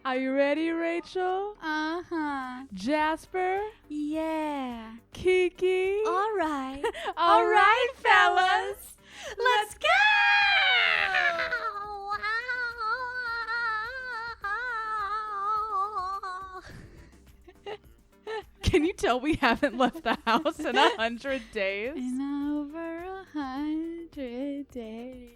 Are you ready, Rachel? Uh-huh. Jasper? Yeah. Kiki? All right. All right, fellas. Let's go! Can you tell we haven't left the house in 100 days? In over 100 days.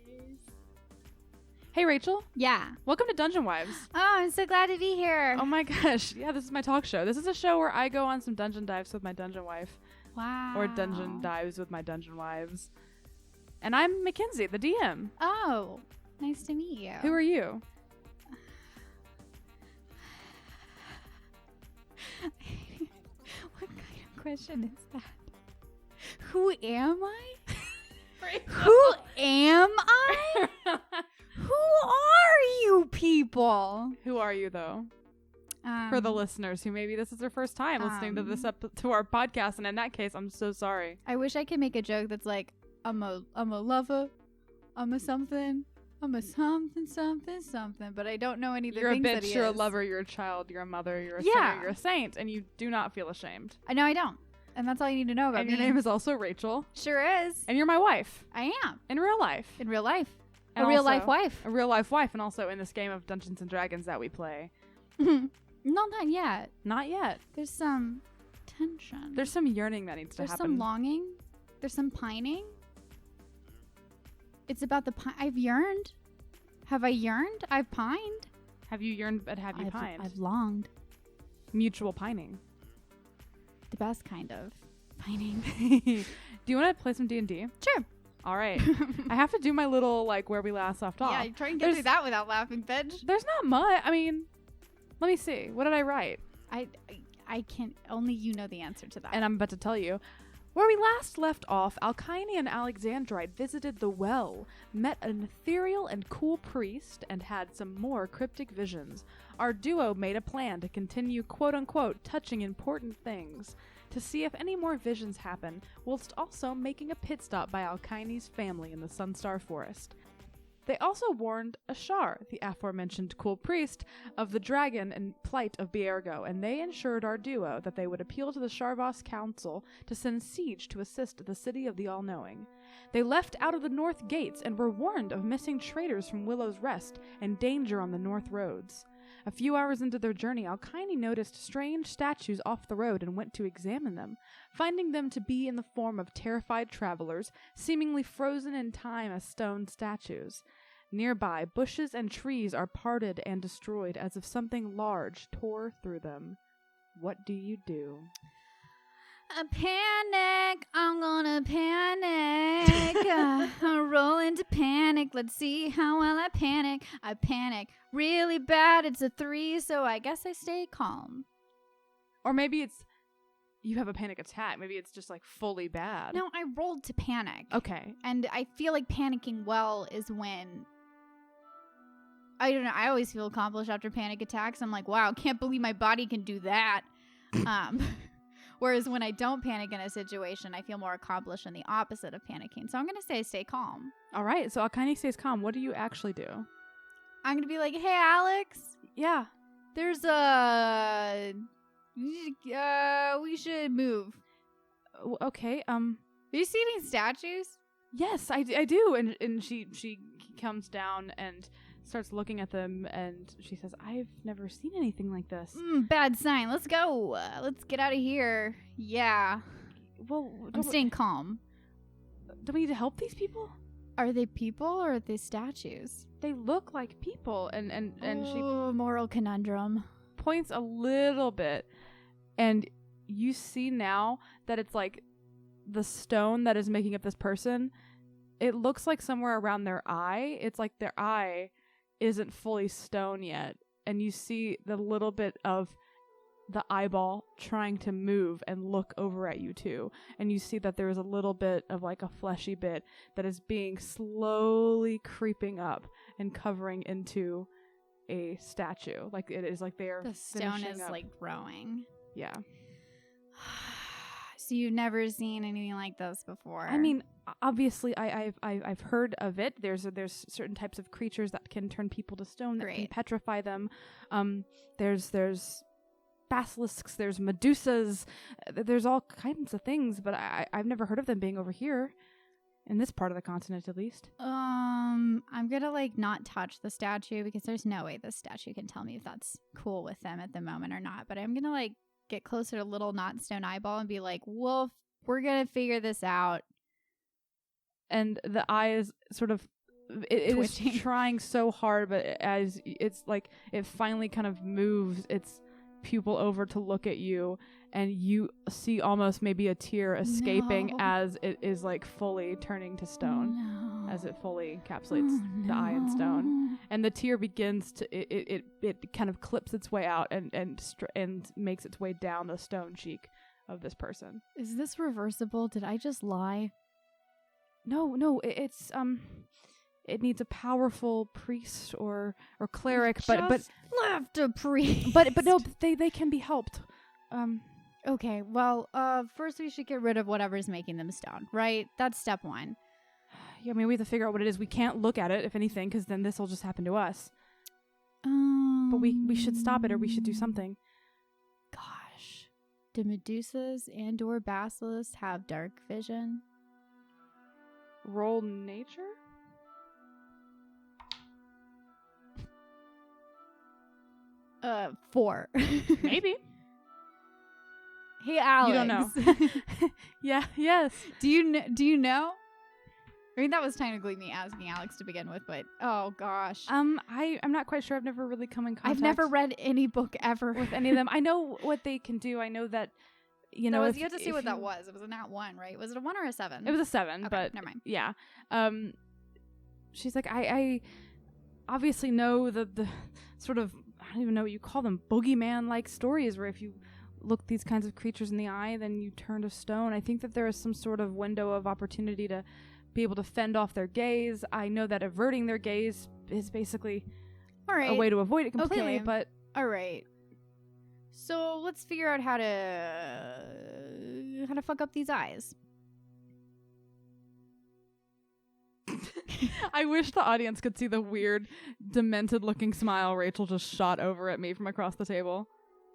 Hey, Rachel. Yeah. Welcome to Dungeon Wives. Oh, I'm so glad to be here. Oh my gosh. Yeah, this is my talk show. This is a show where I go on some dungeon dives with my dungeon wife. Wow. Or dungeon dives with my dungeon wives. And I'm Mackenzie, the DM. Oh, nice to meet you. Who are you? What kind of question is that? Who am I? Rachel. Who am I? Who are you people? Who are you, though? For the listeners who maybe this is their first time listening to this to our podcast, and in that case, I'm so sorry. I wish I could make a joke that's like, I'm a lover, I'm a something, I'm a something, but I don't know any of the You're a things that bitch, he you're is. a lover, you're a child, you're a mother, you're a Yeah. sinner, you're a saint, and you do not feel ashamed. I know I don't, and that's all you need to know about And me. your name is also Rachel, Sure is. and you're my wife I am in real life. in real life, And a real also life wife. A real life wife, and also in this game of Dungeons and Dragons that we play. No, not yet. Not yet. There's some tension. There's some yearning that needs to There's happen. some longing. There's some pining. It's about the I've yearned. Have I yearned? I've pined. Have you yearned, but have you pined? I've longed. Mutual pining. The best kind of pining. Do you want to play some D&D? Sure. All right. I have to do my little, like, where we last left off. Yeah, try and get through that without laughing, bitch. There's not much. I mean, let me see. What did I write? I can't. Only you know the answer to that. And I'm about to tell you. Where we last left off, Alkyone and Alexandrite visited the well, met an ethereal and cool priest, and had some more cryptic visions. Our duo made a plan to continue quote-unquote touching important things, to see if any more visions happen, whilst also making a pit stop by Alkyne's family in the Sunstar Forest. They also warned Ashar, the aforementioned cool priest, of the dragon and plight of Biergo, and they ensured our duo that they would appeal to the Sharvos Council to send siege to assist the city of the All-Knowing. They left out of the north gates and were warned of missing traders from Willow's Rest and danger on the north roads. A few hours into their journey, Alkyone noticed strange statues off the road and went to examine them, finding them to be in the form of terrified travelers, seemingly frozen in time as stone statues. Nearby, bushes and trees are parted and destroyed as if something large tore through them. What do you do? A panic. I'm gonna panic. Roll into panic. Let's see how well I panic. I panic really bad. It's a 3, so I guess I stay calm. Or maybe it's you have a panic attack. Maybe it's just like fully bad. No, I rolled to panic. Okay. And I feel like panicking well is when, I don't know, I always feel accomplished after panic attacks. I'm like, wow, can't believe my body can do that. Whereas when I don't panic in a situation, I feel more accomplished in the opposite of panicking. So I'm going to say stay calm. All right. So Alkyone stays calm. What do you actually do? I'm going to be like, hey, Alex, Yeah. there's we should move. Okay. Do you see any statues? Yes, I do. And she comes down and starts looking at them, and she says, I've never seen anything like this. Bad sign. Let's go. Let's get out of here. Yeah. Well, I'm staying calm. Do we need to help these people? Are they people or are they statues? They look like people, and she moral conundrum. points a little bit, and you see now that it's like the stone that is making up this person. It looks like somewhere around their eye. It's like their eye isn't fully stone yet, and you see the little bit of the eyeball trying to move and look over at you too, and you see that there's a little bit of like a fleshy bit that is being slowly creeping up and covering into a statue. Like it is like they're The stone finishing is up. like growing. Yeah. So you've never seen anything like this before? I mean, obviously, I've heard of it. There's certain types of creatures that can turn people to stone, that can petrify them. There's basilisks, there's medusas, there's all kinds of things, but I've never heard of them being over here, in this part of the continent at least. I'm gonna like not touch the statue because there's no way this statue can tell me if that's cool with them at the moment or not. But I'm gonna like get closer to little not stone eyeball and be like, Wolf, we're gonna figure this out. And the eye is sort of it is trying so hard, but as it's like it finally kind of moves its pupil over to look at you, and you see almost maybe a tear escaping as it is like fully turning to stone, as it fully encapsulates the eye in stone, and the tear begins to it kind of clips its way out and makes its way down the stone cheek of this person. Is this reversible? Did I just lie? No, it's it needs a powerful priest or cleric, but left a priest. But no, they can be helped. Okay, well, first we should get rid of whatever's making them stone, right? That's step one. Yeah, I mean, we have to figure out what it is. We can't look at it, if anything, because then this will just happen to us. But we should stop it, or we should do something. Gosh, do Medusas and/or basilisks have dark vision? Roll nature? Four. Maybe. Hey, Alex. You don't know. Yeah. Yes. Do you know? I mean, that was technically me asking Alex to begin with, but oh gosh. I'm not quite sure. I've never really come in contact. I've never read any book ever with any of them. I know what they can do. I know that you know. You had to see what that was. It was a nat 1, right? Was it a 1 or a 7? It was a 7, okay, but never mind. Yeah. She's like, I obviously know the sort of, I don't even know what you call them, boogeyman-like stories where if you look these kinds of creatures in the eye, then you turn to stone. I think that there is some sort of window of opportunity to be able to fend off their gaze. I know that averting their gaze is basically a way to avoid it completely, but... All right. So let's figure out how to fuck up these eyes. I wish the audience could see the weird, demented-looking smile Rachel just shot over at me from across the table.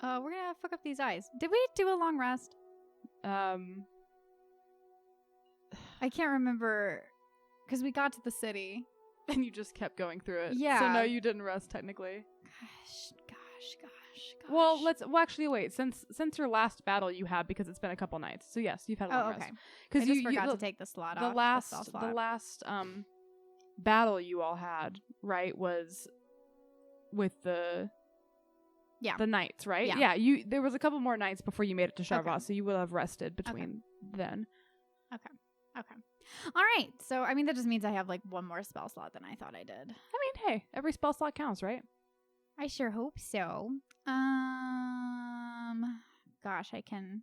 We're gonna fuck up these eyes. Did we do a long rest? I can't remember, because we got to the city. And you just kept going through it. Yeah. So no, you didn't rest, technically. Gosh. Well, actually wait. Since your last battle you had, because it's been a couple nights. So yes, you've had a long rest. Because you forgot to take the slot off. The last battle you all had, right, was with the knights, right? Yeah. There was a couple more nights before you made it to Sharva, so you will have rested between then. Okay. All right. So, I mean, that just means I have like one more spell slot than I thought I did. I mean, hey, every spell slot counts, right? I sure hope so. Gosh, I can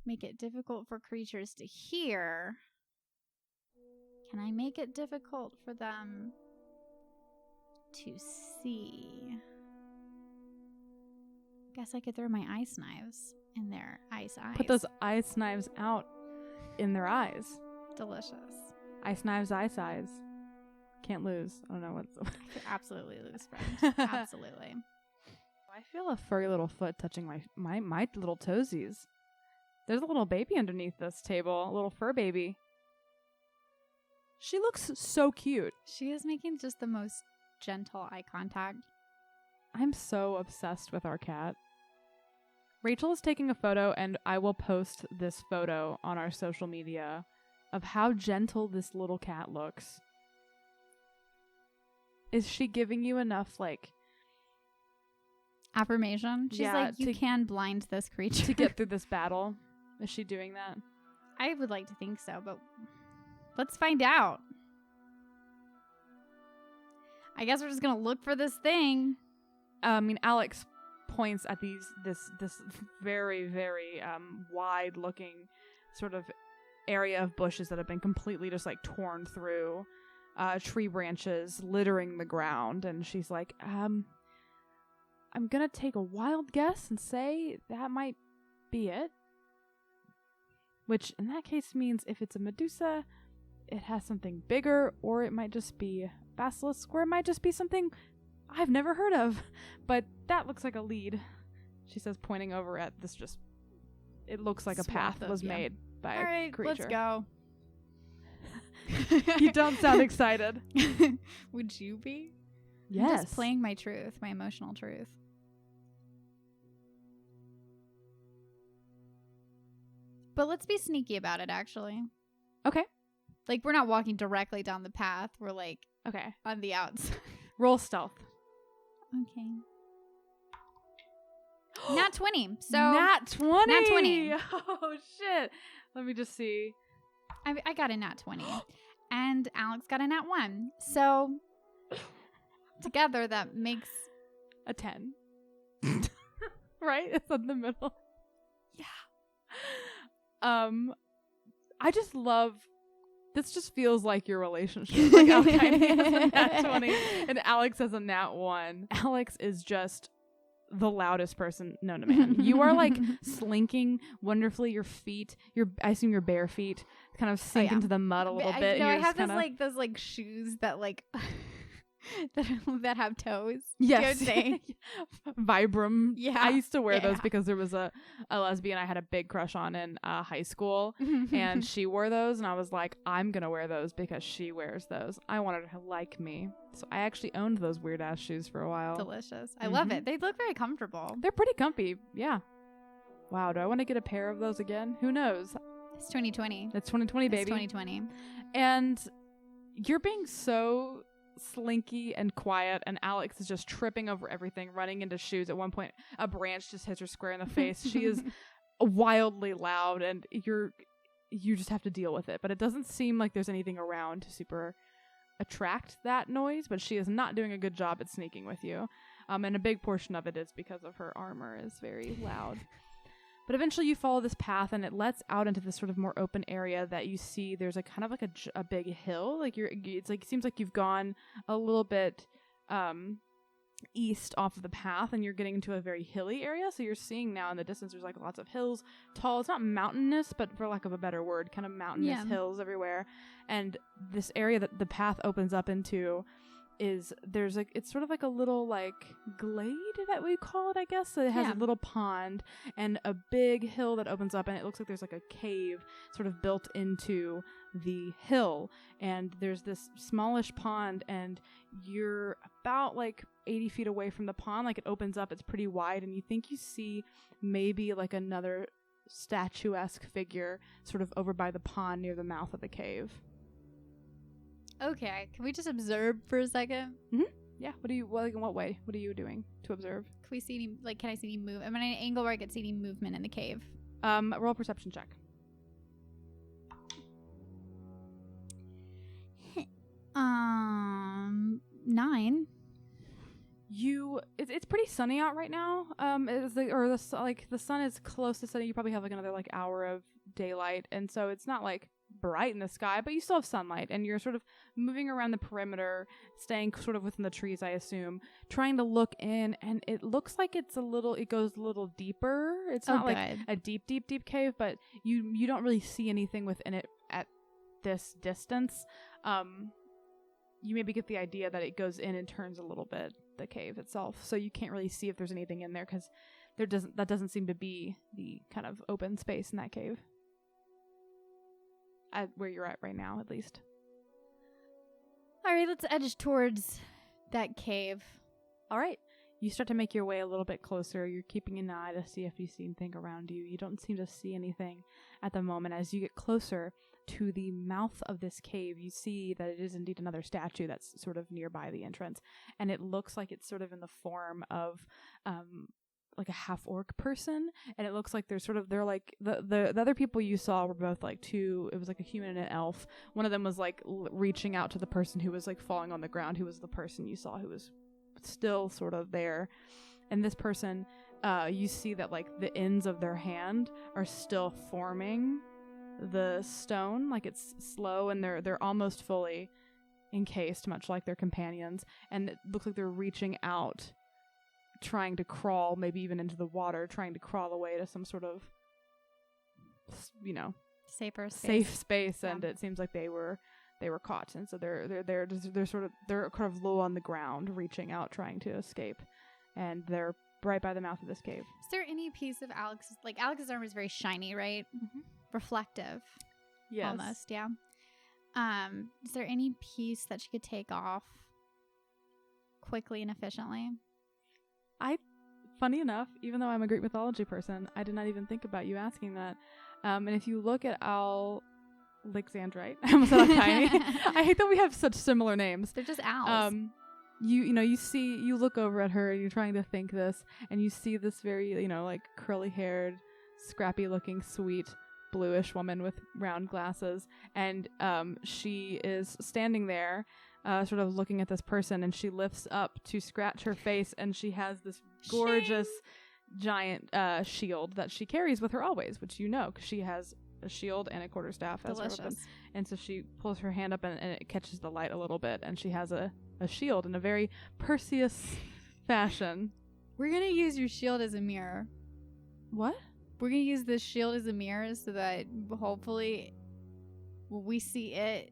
make it difficult for creatures to hear. Can I make it difficult for them to see? Guess I could throw my ice knives in their ice eyes. Put those ice knives out in their eyes. Delicious. Ice knives, ice eyes. Can't lose. I don't know what's. I could absolutely lose, friend. Absolutely. I feel a furry little foot touching my little toesies. There's a little baby underneath this table, a little fur baby. She looks so cute. She is making just the most gentle eye contact. I'm so obsessed with our cat. Rachel is taking a photo, and I will post this photo on our social media of how gentle this little cat looks. Is she giving you enough, like... affirmation? She's like, you can blind this creature. To get through this battle? Is she doing that? I would like to think so, but let's find out. I guess we're just gonna look for this thing. I mean, Alex points at this very, very wide-looking sort of area of bushes that have been completely just like torn through, tree branches littering the ground, and she's like, I'm gonna take a wild guess and say that might be it. which in that case means if it's a Medusa, it has something bigger, or it might just be basilisk, or it might just be something I've never heard of. But that looks like a lead, she says, pointing over at this just, it looks like a path was made by a creature. Let's go. You don't sound excited. Would you be? Yes. I'm just playing my truth, my emotional truth. But let's be sneaky about it, actually. Okay. Like, we're not walking directly down the path. We're, like, okay, on the outside. Roll stealth. Okay. Nat 20. So Nat 20. Nat 20. Oh, shit. Let me just see. I got a nat 20. And Alex got a nat 1. So together that makes a 10. Right? It's in the middle. Yeah. I just love, this just feels like your relationship. Like Alkyone has a nat 20 and Alex has a nat 1. Alex is just the loudest person known to man. You are like slinking wonderfully. Your feet, I assume your bare feet kind of sink into the mud a little bit. I have those like shoes that like that have toes. Yes. Vibram. Yeah. I used to wear those because there was a lesbian I had a big crush on in high school, and she wore those, and I was like, I'm gonna wear those because she wears those. I wanted her to like me. So I actually owned those weird ass shoes for a while. Delicious. I love it. They look very comfortable. They're pretty comfy. Yeah. Wow. Do I want to get a pair of those again? Who knows? It's 2020. It's 2020, baby. It's 2020. And you're being so slinky and quiet, and Alex is just tripping over everything, running into shoes. At one point, a branch just hits her square in the face. She is wildly loud, and you just have to deal with it. But it doesn't seem like there's anything around to super attract that noise, but she is not doing a good job at sneaking with you. And a big portion of it is because of her armor is very loud. But eventually you follow this path, and it lets out into this sort of more open area that you see. There's a kind of like a big hill. Like it's like, it seems like you've gone a little bit east off of the path, and you're getting into a very hilly area. So you're seeing now in the distance, there's like lots of hills, tall. It's not mountainous, but for lack of a better word, kind of mountainous hills everywhere. And this area that the path opens up into is it's sort of like a little like glade that we call it, I guess. So it has a little pond and a big hill that opens up, and it looks like there's like a cave sort of built into the hill, and there's this smallish pond, and you're about like 80 feet away from the pond. Like, it opens up, it's pretty wide, and you think you see maybe like another statuesque figure sort of over by the pond near the mouth of the cave. Okay, can we just observe for a second? Mm-hmm. Yeah. In what way? What are you doing to observe? Can we see any, like, can I see any move? I'm at an angle where I can see any movement in the cave. Roll a perception check. 9. It's pretty sunny out right now. The sun is close to setting. You probably have like another like hour of daylight, and so it's not like bright in the sky, but you still have sunlight, and you're sort of moving around the perimeter, staying sort of within the trees, I assume, trying to look in, and it looks like it goes a little deeper. It's not like a deep cave, but you don't really see anything within it at this distance. You maybe get the idea that it goes in and turns a little bit, the cave itself, so you can't really see if there's anything in there, because that doesn't seem to be the kind of open space in that cave. At where you're at right now, at least. All right, let's edge towards that cave. All right. You start to make your way a little bit closer. You're keeping an eye to see if you see anything around you. You don't seem to see anything at the moment. As you get closer to the mouth of this cave, you see that it is indeed another statue that's sort of nearby the entrance. And it looks like it's sort of in the form of like a half-orc person, and it looks like they're like the other people you saw were both like two. It was like a human and an elf. One of them was like reaching out to the person who was like falling on the ground, who was the person you saw who was still sort of there. And this person, you see that like the ends of their hand are still forming the stone. Like, it's slow, and they're almost fully encased, much like their companions, and it looks like they're reaching out, trying to crawl, maybe even into the water, trying to crawl away to some sort of, safer space. safe space, Yeah. and it seems like they were caught, and so they're kind of low on the ground, reaching out, trying to escape, and they're right by the mouth of this cave. Is there any piece of Alex's armor is very shiny, right? Mhm. Reflective. Yes. Almost, yeah. Is there any piece that she could take off quickly and efficiently? Funny enough, even though I'm a Greek mythology person, I did not even think about you asking that. And if you look at Alexandrite, I almost said Alkyone. I hate that we have such similar names. They're just owls. You look over at her and you're trying to think this, and you see this very, like curly haired, scrappy looking, sweet, bluish woman with round glasses. And she is standing there, sort of looking at this person, and she lifts up to scratch her face, and she has this gorgeous giant shield that she carries with her always, which because she has a shield and a quarterstaff as her weapon. Delicious. And so she pulls her hand up and it catches the light a little bit, and she has a shield in a very Perseus fashion. We're going to use your shield as a mirror. What? We're going to use this shield as a mirror so that hopefully when we see it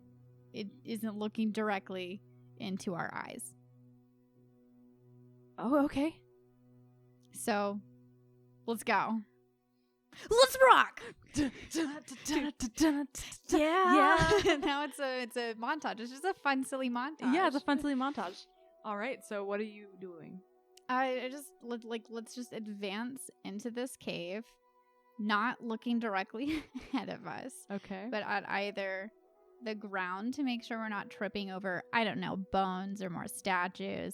isn't looking directly into our eyes. Oh, okay. So, let's go. Let's rock! Yeah. Now it's a montage. It's just a fun, silly montage. Yeah, it's a fun, silly montage. All right, so what are you doing? I just let's just advance into this cave, not looking directly ahead of us, Okay. but at either the ground to make sure we're not tripping over, I don't know, bones or more statues,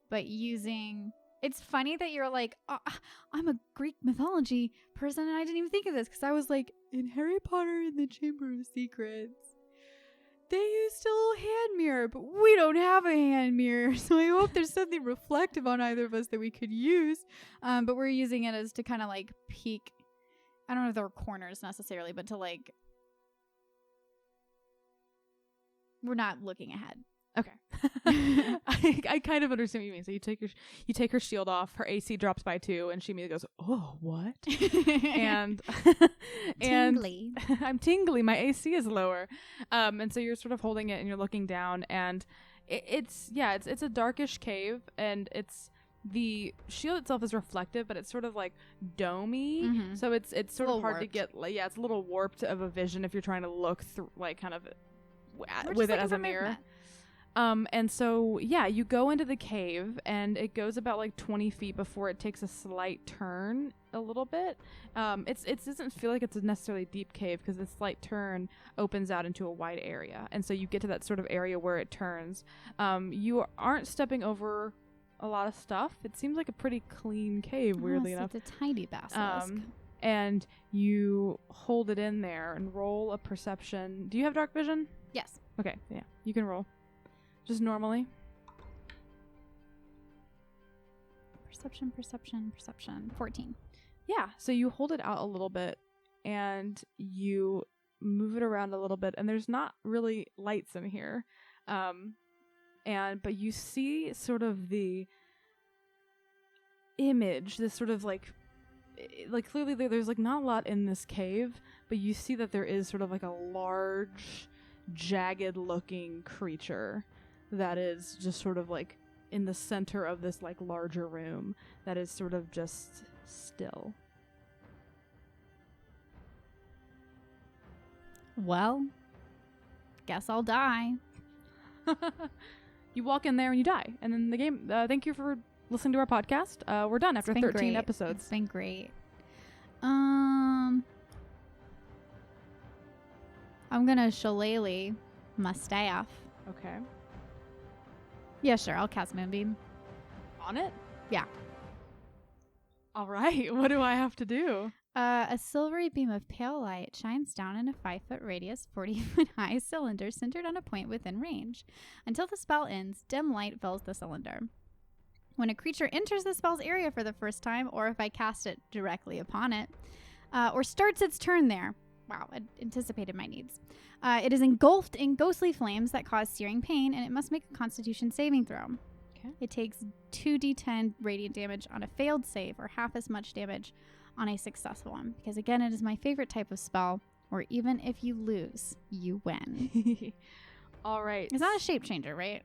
but using. It's funny that you're like, I'm a Greek mythology person, and I didn't even think of this because I was like, in Harry Potter and the Chamber of Secrets, they used a little hand mirror, but we don't have a hand mirror, so I hope there's something reflective on either of us that we could use. But we're using it as to kind of like peek. I don't know if there were corners necessarily, but to like, we're not looking ahead. Okay. I kind of understand what you mean. So you take her shield off, her AC drops by 2, and she immediately goes, "Oh, what?" and Tingly. I'm tingly. My AC is lower. And so you're sort of holding it and you're looking down, and it's a darkish cave, and the shield itself is reflective, but it's sort of like domey. Mm-hmm. So it's sort of hard warped. to get. It's a little warped of a vision if you're trying to look through, like kind of We're with just it looking as a for mirror. movement. And so, you go into the cave, and it goes about like 20 feet before it takes a slight turn a little bit. It doesn't feel like it's a necessarily deep cave because the slight turn opens out into a wide area. And so you get to that sort of area where it turns. You aren't stepping over a lot of stuff. It seems like a pretty clean cave, weirdly enough. It's a tiny basilisk. And you hold it in there and roll a perception. Do you have dark vision? Yes. Okay, yeah, you can roll. Just normally. Perception. 14. Yeah, so you hold it out a little bit and you move it around a little bit, and there's not really lights in here. But you see sort of the image, this sort of like clearly there's like not a lot in this cave, but you see that there is sort of like a large, jagged looking creature that is just sort of like in the center of this like larger room that is sort of just still. Well, guess I'll die. You walk in there and you die, and then the game. Thank you for listening to our podcast. We're done after 13 great. episodes. It's been great. I'm gonna shillelagh my staff. Okay. Yeah, sure. I'll cast Moonbeam. On it? Yeah. All right. What do I have to do? A silvery beam of pale light shines down in a 5-foot radius, 40-foot high cylinder centered on a point within range. Until the spell ends, dim light fills the cylinder. When a creature enters the spell's area for the first time, or if I cast it directly upon it, or starts its turn there. Wow, I anticipated my needs. It is engulfed in ghostly flames that cause searing pain, and it must make a Constitution saving throw. Okay. It takes 2d10 radiant damage on a failed save, or half as much damage on a successful one. Because again, it is my favorite type of spell, or even if you lose, you win. All right. It's not a shape changer, right?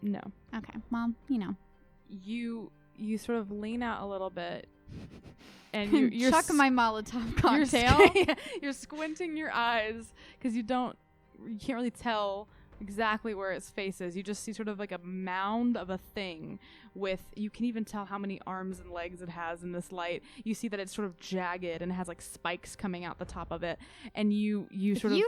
No. Okay. Well, You sort of lean out a little bit, and you're chuck my Molotov cocktail. You're squinting your eyes because you can't really tell exactly where its face is. You just see sort of like a mound of a thing you can even tell how many arms and legs it has in this light. You see that it's sort of jagged and has like spikes coming out the top of it. And you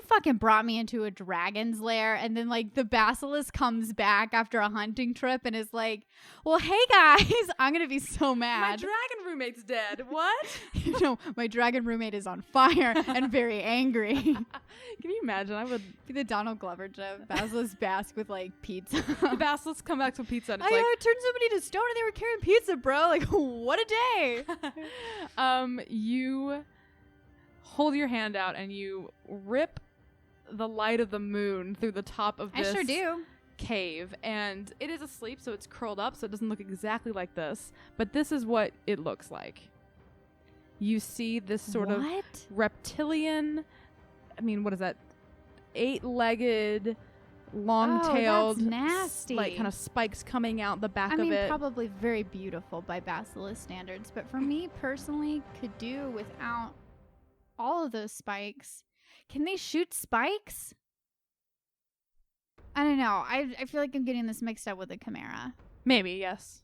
fucking brought me into a dragon's lair, and then like the basilisk comes back after a hunting trip and is like, well, hey guys, I'm gonna be so mad. My dragon roommate's dead. What? My dragon roommate is on fire and very angry. Can you imagine? I would be the Donald Glover joke. Basilisk bask with like pizza. The basilisk come back to pizza and it's I turned somebody to stone and they were carrying pizza, bro. Like, what a day. You hold your hand out and you rip the light of the moon through the top of this I sure do. cave, and it is asleep, so it's curled up, so it doesn't look exactly like this, but this is what it looks like. You see this sort of reptilian, what is that, 8-legged, long-tailed, that's nasty. like kind of spikes coming out the back of it. Probably very beautiful by basilisk standards, but for me personally, could do without all of those spikes. Can they shoot spikes? I don't know. I feel like I'm getting this mixed up with a chimera. Maybe, yes.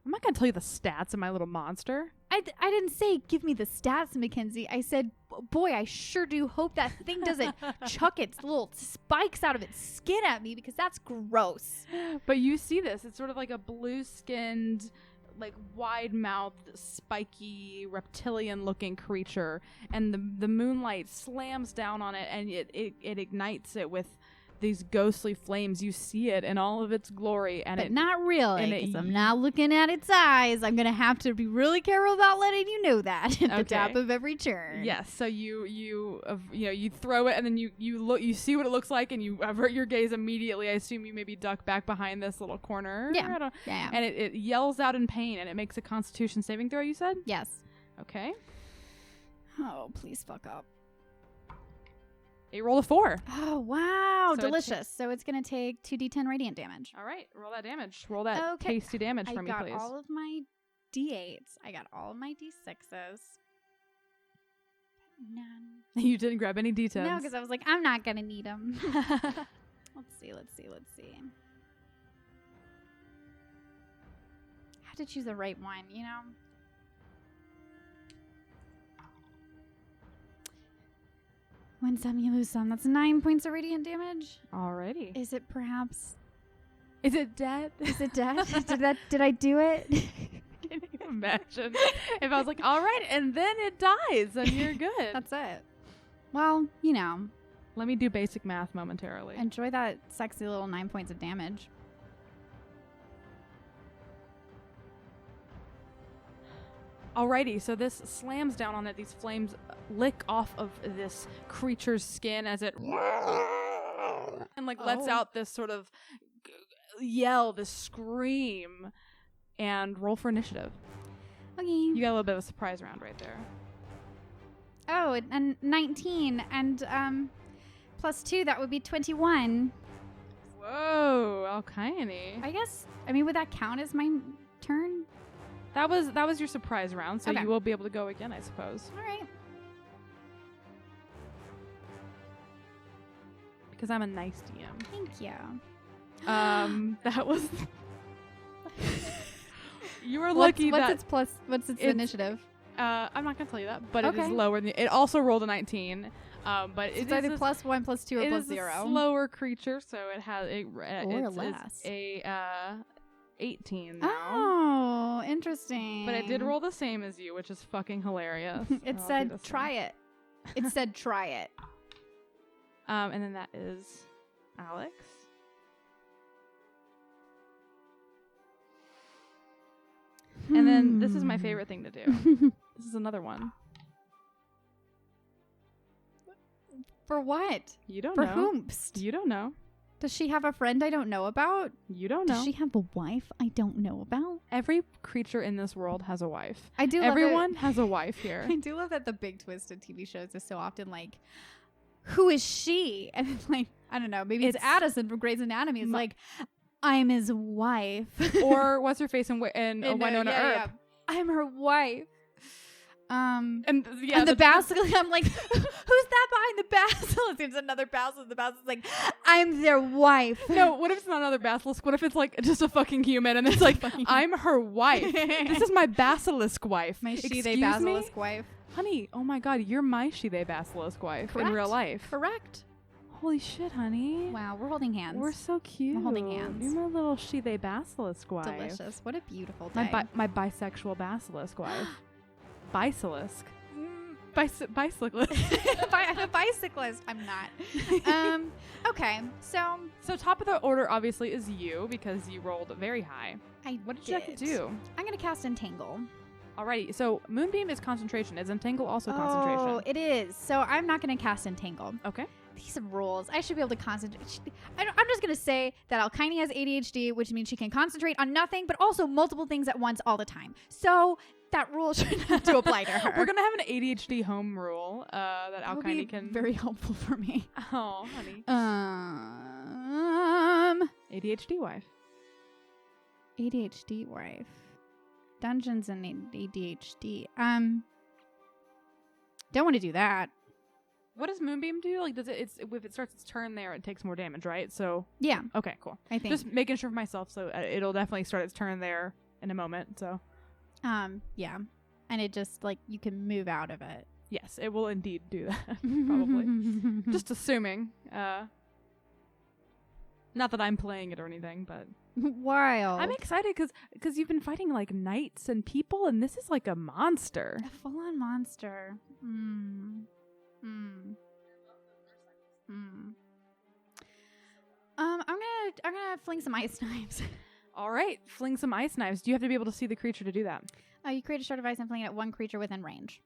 I'm not going to tell you the stats of my little monster. I didn't say give me the stats, Mackenzie. I said, boy, I sure do hope that thing doesn't chuck its little spikes out of its skin at me, because that's gross. But you see this. It's sort of like a blue-skinned, like wide-mouthed, spiky, reptilian-looking creature. And the moonlight slams down on it, and it ignites it with these ghostly flames. You see it in all of its glory, but not really, because I'm not looking at its eyes. I'm gonna have to be really careful about letting you know that at the top of every turn. Yes. So you throw it, and then you see what it looks like, and you avert your gaze immediately. I assume you maybe duck back behind this little corner. Yeah. And it yells out in pain, and it makes a Constitution saving throw. You said? Yes. Okay. Oh, please fuck up. You roll a 4. Oh, wow. So delicious. So it's going to take 2d10 radiant damage. All right. Roll that damage. Roll that tasty damage for me, please. I got all of my d8s. I got all of my d6s. None. You didn't grab any d10s? No, because I was like, I'm not going to need them. Let's see. I had to choose the right one, Win some, you lose some. That's 9 points of radiant damage. Alrighty. Is it perhaps? Is it dead? Did I do it? Can you imagine if I was like, all right, and then it dies, and you're good. That's it. Well, Let me do basic math momentarily. Enjoy that sexy little 9 points of damage. Alrighty, so this slams down on it. These flames lick off of this creature's skin as it and lets out this sort of yell, this scream, and roll for initiative. Okay. You got a little bit of a surprise round right there. Oh, and 19 and plus 2, that would be 21. Whoa, Alkyone. I guess. Would that count as my turn? That was your surprise round, so okay. You will be able to go again, I suppose. All right. Because I'm a nice DM. Thank you. That was. You were lucky. What's its initiative? I'm not gonna tell you that, but it is lower than. It also rolled a 19. But it's either plus 1, plus 2, or plus 0. It is a slower creature, so it has less. It's a 18 now. Oh, interesting. But I did roll the same as you, which is fucking hilarious. It said try it. It said try it. And then that is Alex. And then this is my favorite thing to do. This is another one. For what? You don't know. For whomst? You don't know. Does she have a friend I don't know about? You don't know. Does she have a wife I don't know about? Every creature in this world has a wife. I do. Everyone has a wife here. I do love that the big twist in TV shows is so often like, who is she? And it's like, I don't know, maybe it's Addison from Grey's Anatomy. It's like, I'm his wife. Or what's her face in Winona Earp? Yeah. I'm her wife. And the basilisk. I'm like, who's that behind the basilisk? There's another basilisk. The basilisk is like, I'm their wife. No, what if it's not another basilisk? What if it's like just a fucking human and it's like, I'm her wife. This is my basilisk wife. My she-they basilisk wife. Honey, oh my god, you're my she-they basilisk wife. Correct. In real life. Correct. Holy shit, honey. Wow, we're holding hands. We're so cute. We're holding hands. You're my little she-they basilisk wife. Delicious. What a beautiful day. My bisexual basilisk wife. Basilisk. Bicyclist. I'm a bicyclist. I'm not. Okay, so top of the order obviously is you because you rolled very high. What did you have to do? I'm gonna cast Entangle. Alrighty, so Moonbeam is concentration. Is Entangle also concentration? Oh, it is. So I'm not gonna cast Entangle. Okay. These rules. I should be able to concentrate. I'm just gonna say that Alkyone has ADHD, which means she can concentrate on nothing, but also multiple things at once all the time. So that rule should have to apply to her. We're gonna have an ADHD home rule that Alkyone can. Very helpful for me. Oh, honey. ADHD wife. ADHD wife. Dungeons and ADHD. Don't want to do that. What does Moonbeam do? Like, if it starts its turn there, it takes more damage, right? So yeah. Okay, cool. I think just making sure for myself. So it'll definitely start its turn there in a moment. So. Yeah, and it just like you can move out of it. Yes, it will indeed do that. Probably. Just assuming. Not that I'm playing it or anything, but wild. I'm excited because you've been fighting like knights and people, and this is like a monster. A full-on monster. I'm gonna fling some ice knives. All right, fling some ice knives. Do you have to be able to see the creature to do that? You create a shard of ice and fling it at one creature within range.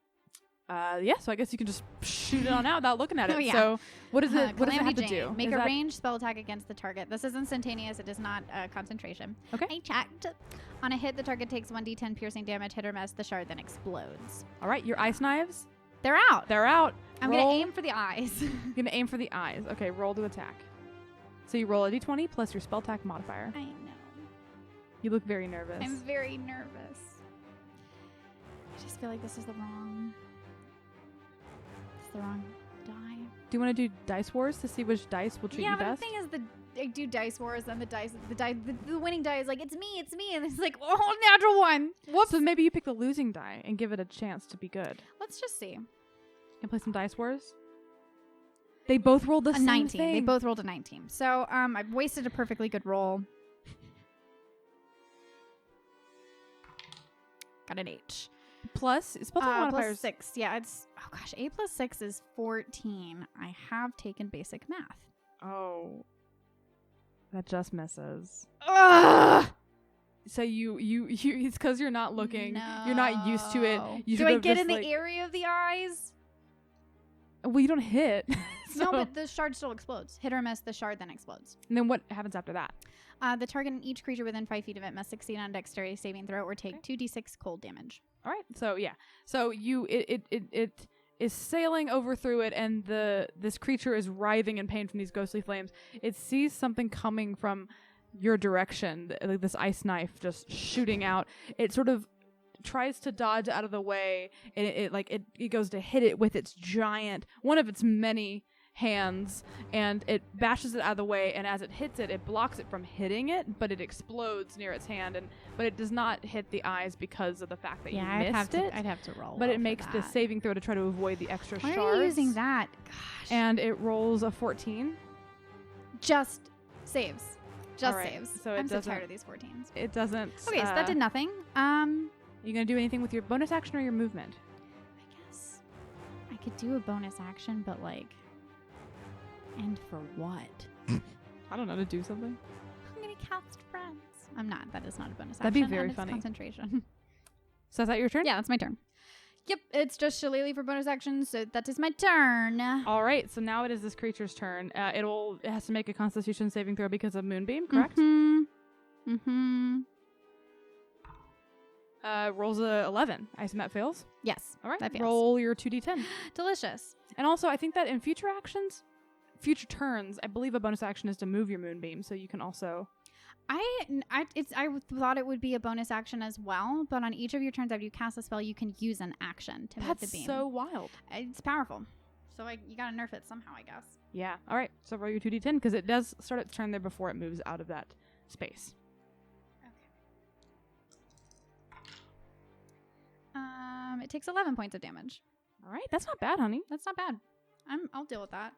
Yeah, so I guess you can just shoot it on out without looking at it. Oh, yeah. So what does it have to Jane. do? Make a ranged spell attack against the target. This is instantaneous. It is not concentration. Okay. I checked. On a hit, the target takes 1d10 piercing damage. Hit or miss, the shard then explodes. All right, your ice knives? They're out. They're out. I'm going to aim for the eyes. You're going to aim for the eyes. Okay, roll to attack. So you roll a d20 plus your spell attack modifier. I know. You look very nervous. I'm very nervous. I just feel like this is the wrong die. Do you want to do dice wars to see which dice will treat you best? Yeah, but the thing is, I do dice wars, and the winning die is like, it's me, and it's like, oh, natural one. Whoops. So maybe you pick the losing die and give it a chance to be good. Let's just see. Can play some dice wars. They both rolled the same 19. thing. They both rolled a 19. So I've wasted a perfectly good roll. Got an H. Plus spell attack modifiers. Plus 6. Yeah, it's A plus 6 is 14. I have taken basic math. Oh, that just misses. Ugh! So you it's because you're not looking. No. You're not used to it. Do I get in the area of the eyes? Well, you don't hit. No, but the shard still explodes. Hit or miss, the shard then explodes. And then what happens after that? The target and each creature within 5 feet of it must succeed on a dexterity saving throw or take 2d6 cold damage. All right. So yeah. So it is sailing over through it, and this creature is writhing in pain from these ghostly flames. It sees something coming from your direction, like this ice knife just shooting out. It sort of tries to dodge out of the way, and it goes to hit it with its giant, one of its many hands, and it bashes it out of the way, and as it hits it, it blocks it from hitting it, but it explodes near its hand, but it does not hit the eyes because of the fact that you missed it. I'd have to roll. But it makes the saving throw to try to avoid the extra shards. Why are you using that? Gosh. And it rolls a 14. Just saves. Just right. saves. So I'm so tired of these 14s. It doesn't. Okay, so that did nothing. You gonna do anything with your bonus action or your movement? I guess I could do a bonus action, but and for what? I don't know, to do something. I'm gonna cast friends. I'm not. That is not a bonus That'd action. Be very and funny. It's concentration. So is that your turn? Yeah, that's my turn. Yep, it's just Shillelagh for bonus action, so that is my turn. All right, so now it is this creature's turn. It has to make a Constitution saving throw because of Moonbeam, correct? Mm-hmm. Rolls a 11. I assume that fails. Yes. All right, that fails. roll your 2d10. Delicious. And also, I think that in future future turns, I believe a bonus action is to move your Moonbeam, so you can also... I thought it would be a bonus action as well, but on each of your turns after you cast a spell, you can use an action to move the beam. That's so wild. It's powerful. So you gotta nerf it somehow, I guess. Yeah. All right. So roll your 2d10 because it does start its turn there before it moves out of that space. Okay. It takes 11 points of damage. All right. That's not bad, honey. That's not bad. I'll deal with that.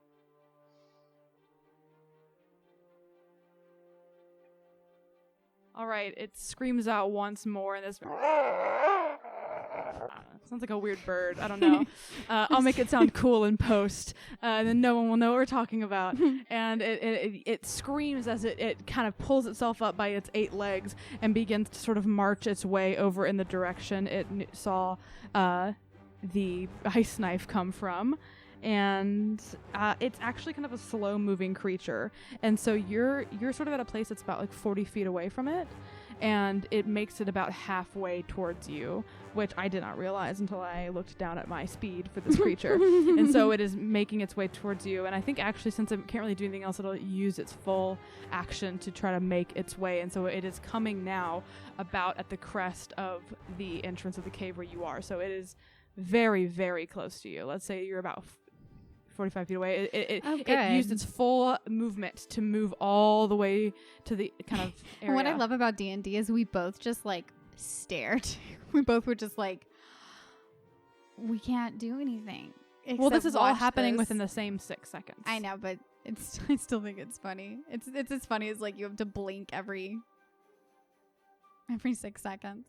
All right. It screams out once more, and this sounds like a weird bird. I don't know. I'll make it sound cool in post, and then no one will know what we're talking about. And it screams as it kind of pulls itself up by its 8 legs and begins to sort of march its way over in the direction it saw the ice knife come from. And it's actually kind of a slow moving creature, and so you're sort of at a place that's about like 40 feet away from it, and it makes it about halfway towards you, which I did not realize until I looked down at my speed for this creature. And so it is making its way towards you, and I think actually since it can't really do anything else, it'll use its full action to try to make its way, and so it is coming now about at the crest of the entrance of the cave where you are. So it is very, very close to you. Let's say you're about 45 feet away. It used its full movement to move all the way to the kind of area. What I love about D&D is we both just like stared. We both were just like, we can't do anything. Well, this is all happening within the same 6 seconds. I know, but I still think it's funny. It's as funny as like you have to blink every 6 seconds.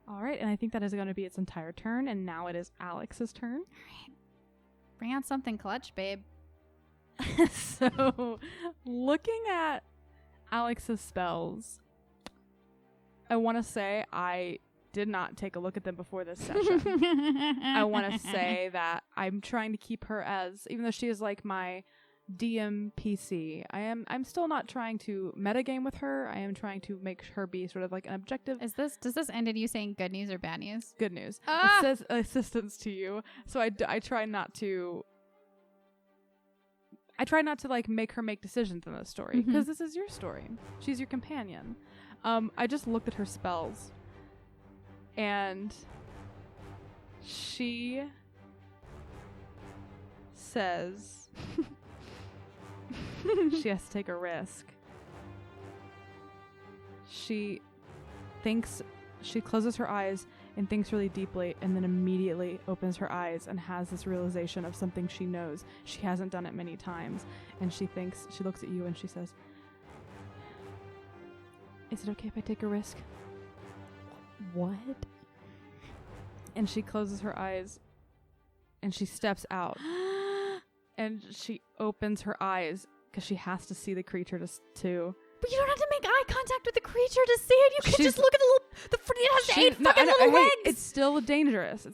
All right, and I think that is going to be its entire turn, and now it is Alex's turn. All right. Bring out something clutch, babe. So, looking at Alex's spells, I want to say I did not take a look at them before this session. I want to say that I'm trying to keep her as, even though she is like my DM PC, I'm still not trying to metagame with her. I am trying to make her be sort of like an objective. Does this end in you saying good news or bad news? Good news. It says assistance to you. So I try not to like make her make decisions in this story because this is your story. She's your companion. I just looked at her spells and she says she has to take a risk. She closes her eyes and thinks really deeply, and then immediately opens her eyes and has this realization of something she knows. She hasn't done it many times, and she looks at you and she says, "Is it okay if I take a risk?" What? And she closes her eyes and she steps out and she opens her eyes because she has to see the creature to But you don't have to make eye contact with the creature to see it. You can just look at it has 8 fucking little legs. It's still dangerous.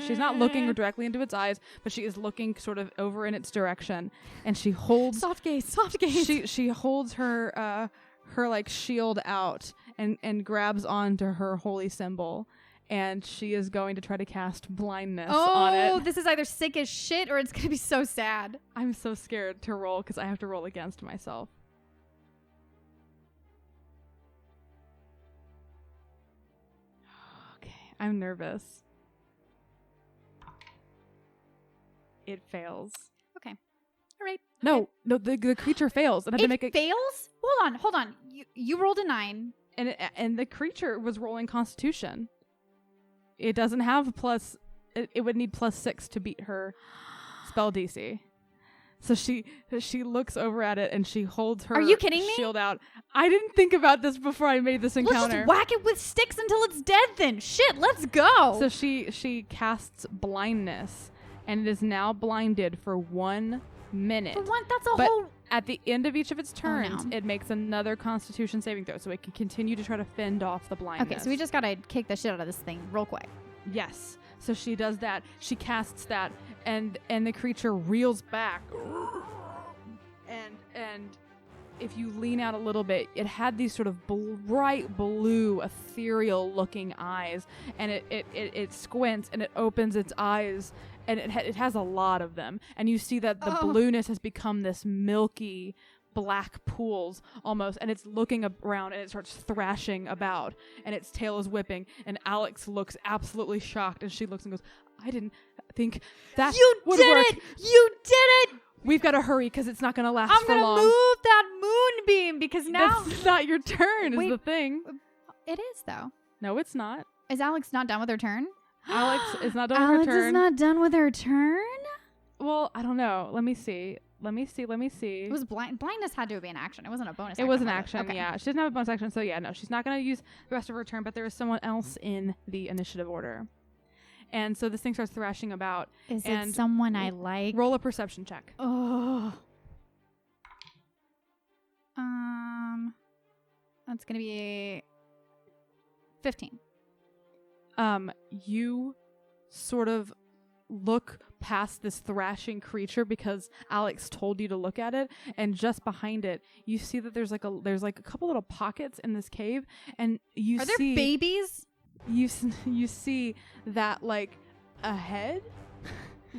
She's not looking directly into its eyes, but she is looking sort of over in its direction, and she holds soft gaze. She holds her like shield out and grabs onto her holy symbol, and she is going to try to cast blindness on it. Oh, this is either sick as shit or it's going to be so sad. I'm so scared to roll because I have to roll against myself. Okay, I'm nervous. It fails. Okay. All right. No, the creature fails. And I had to make it fails? Hold on. You rolled a 9. And the creature was rolling Constitution. It doesn't have plus. It would need +6 to beat her spell DC. So she looks over at it and she holds her. Are you kidding me? Shield out. I didn't think about this before I made this encounter. Let's just whack it with sticks until it's dead. Then shit. Let's go. So she casts blindness, and it is now blinded for 1 minute. That's a whole. At the end of each of its turns, no. it makes another Constitution saving throw, so it can continue to try to fend off the blindness. Okay, so we just gotta kick the shit out of this thing real quick. Yes. So she does that. She casts that, and the creature reels back. And if you lean out a little bit, it had these sort of bright blue, ethereal-looking eyes, and it squints and it opens its eyes, and it has a lot of them, and you see that the blueness has become this milky black pools almost, and it's looking around and it starts thrashing about, and its tail is whipping, and Alex looks absolutely shocked, and she looks and goes, I didn't think that would work. You did it! We've got to hurry because it's not going to last for long. I'm going to move that moonbeam because now... That's not your turn. Wait, is the thing. It is, though. No, it's not. Is Alex not done with her turn? Alex is not done with her turn. Alex is not done with her turn? Well, I don't know. Let me see. It was blindness had to be an action. It wasn't a bonus action. It was an action, okay. yeah. She doesn't have a bonus action, so yeah, no. She's not going to use the rest of her turn, but there is someone else in the initiative order. And so this thing starts thrashing about. Is it someone I like? Roll a perception check. Oh. That's going to be 15. You sort of look past this thrashing creature because Alex told you to look at it, and just behind it you see that there's like a couple little pockets in this cave, and you Are see there babies? you see that like a head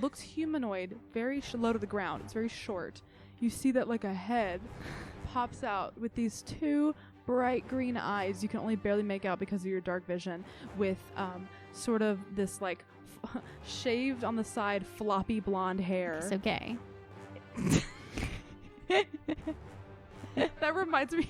looks humanoid, very low to the ground. It's very short. You see that like a head pops out with these two bright green eyes you can only barely make out because of your dark vision, with sort of this like shaved on the side floppy blonde hair. So gay. That reminds me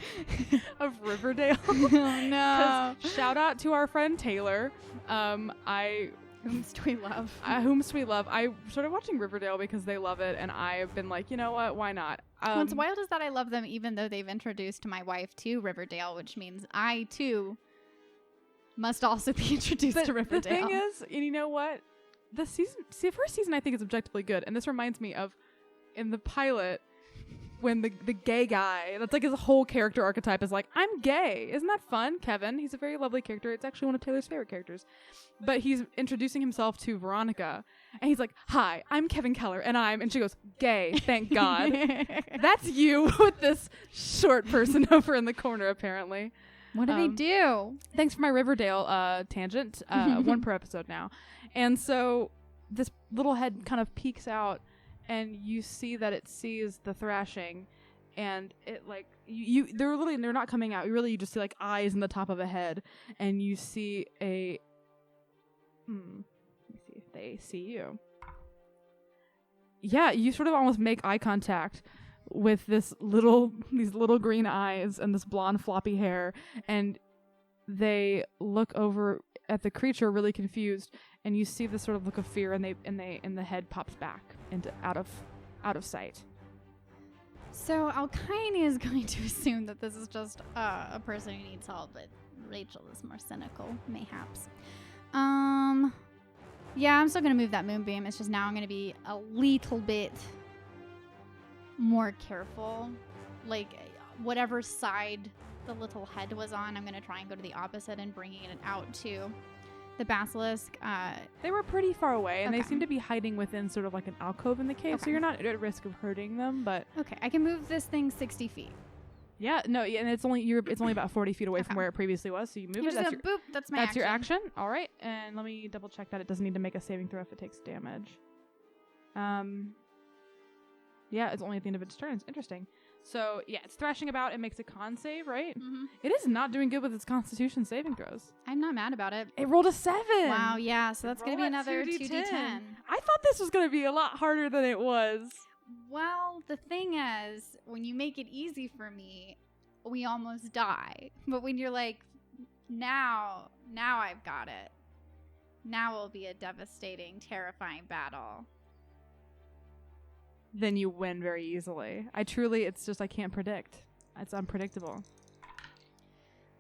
of Riverdale. Oh no. Shout out to our friend Taylor. Whomst we love. Whomst we love. I started watching Riverdale because they love it, and I've been like, you know what? Why not? What's wild is that I love them even though they've introduced my wife to Riverdale, which means I, too, must also be introduced to Riverdale. The thing is, and you know what? The first season I think is objectively good, and this reminds me of in the pilot when the gay guy, that's like his whole character archetype is like, I'm gay. Isn't that fun? Kevin, he's a very lovely character. It's actually one of Taylor's favorite characters. But he's introducing himself to Veronica, and he's like, hi, I'm Kevin Keller, and she goes, gay, thank God. That's you with this short person over in the corner, apparently. What do they do? Thanks for my Riverdale tangent. One per episode now. And so this little head kind of peeks out, and you see that it sees the thrashing, and it like they're not coming out. You just see like eyes in the top of a head, and you see let me see if they see you. Yeah, you sort of almost make eye contact with these little green eyes and this blonde floppy hair, and they look over at the creature really confused, and you see this sort of look of fear, and the head pops back into out of sight. So Alkyone is going to assume that this is just a person who needs help, but Rachel is more cynical, mayhaps. Yeah, I'm still gonna move that moonbeam. It's just now I'm gonna be a little bit more careful. Like whatever side the little head was on, I'm gonna try and go to the opposite and bringing it out to the basilisk. They were pretty far away, and okay. they seem to be hiding within sort of like an alcove in the cave, so you're not at risk of hurting them. But okay, I can move this thing 60 feet. Yeah, no, and it's only about 40 feet away from where it previously was, so you move it. That's your action. All right, and let me double check that it doesn't need to make a saving throw if it takes damage. Yeah, it's only at the end of its turn. It's interesting. So yeah, it's thrashing about. It makes a con save, right? Mm-hmm. It is not doing good with its Constitution saving throws. I'm not mad about it. It rolled a 7. Wow, yeah. So that's gonna be another 2d10. I thought this was gonna be a lot harder than it was. Well, the thing is, when you make it easy for me, we almost die. But when you're like, now I've got it. Now will be a devastating, terrifying battle. Then you win very easily. It's just I can't predict. It's unpredictable.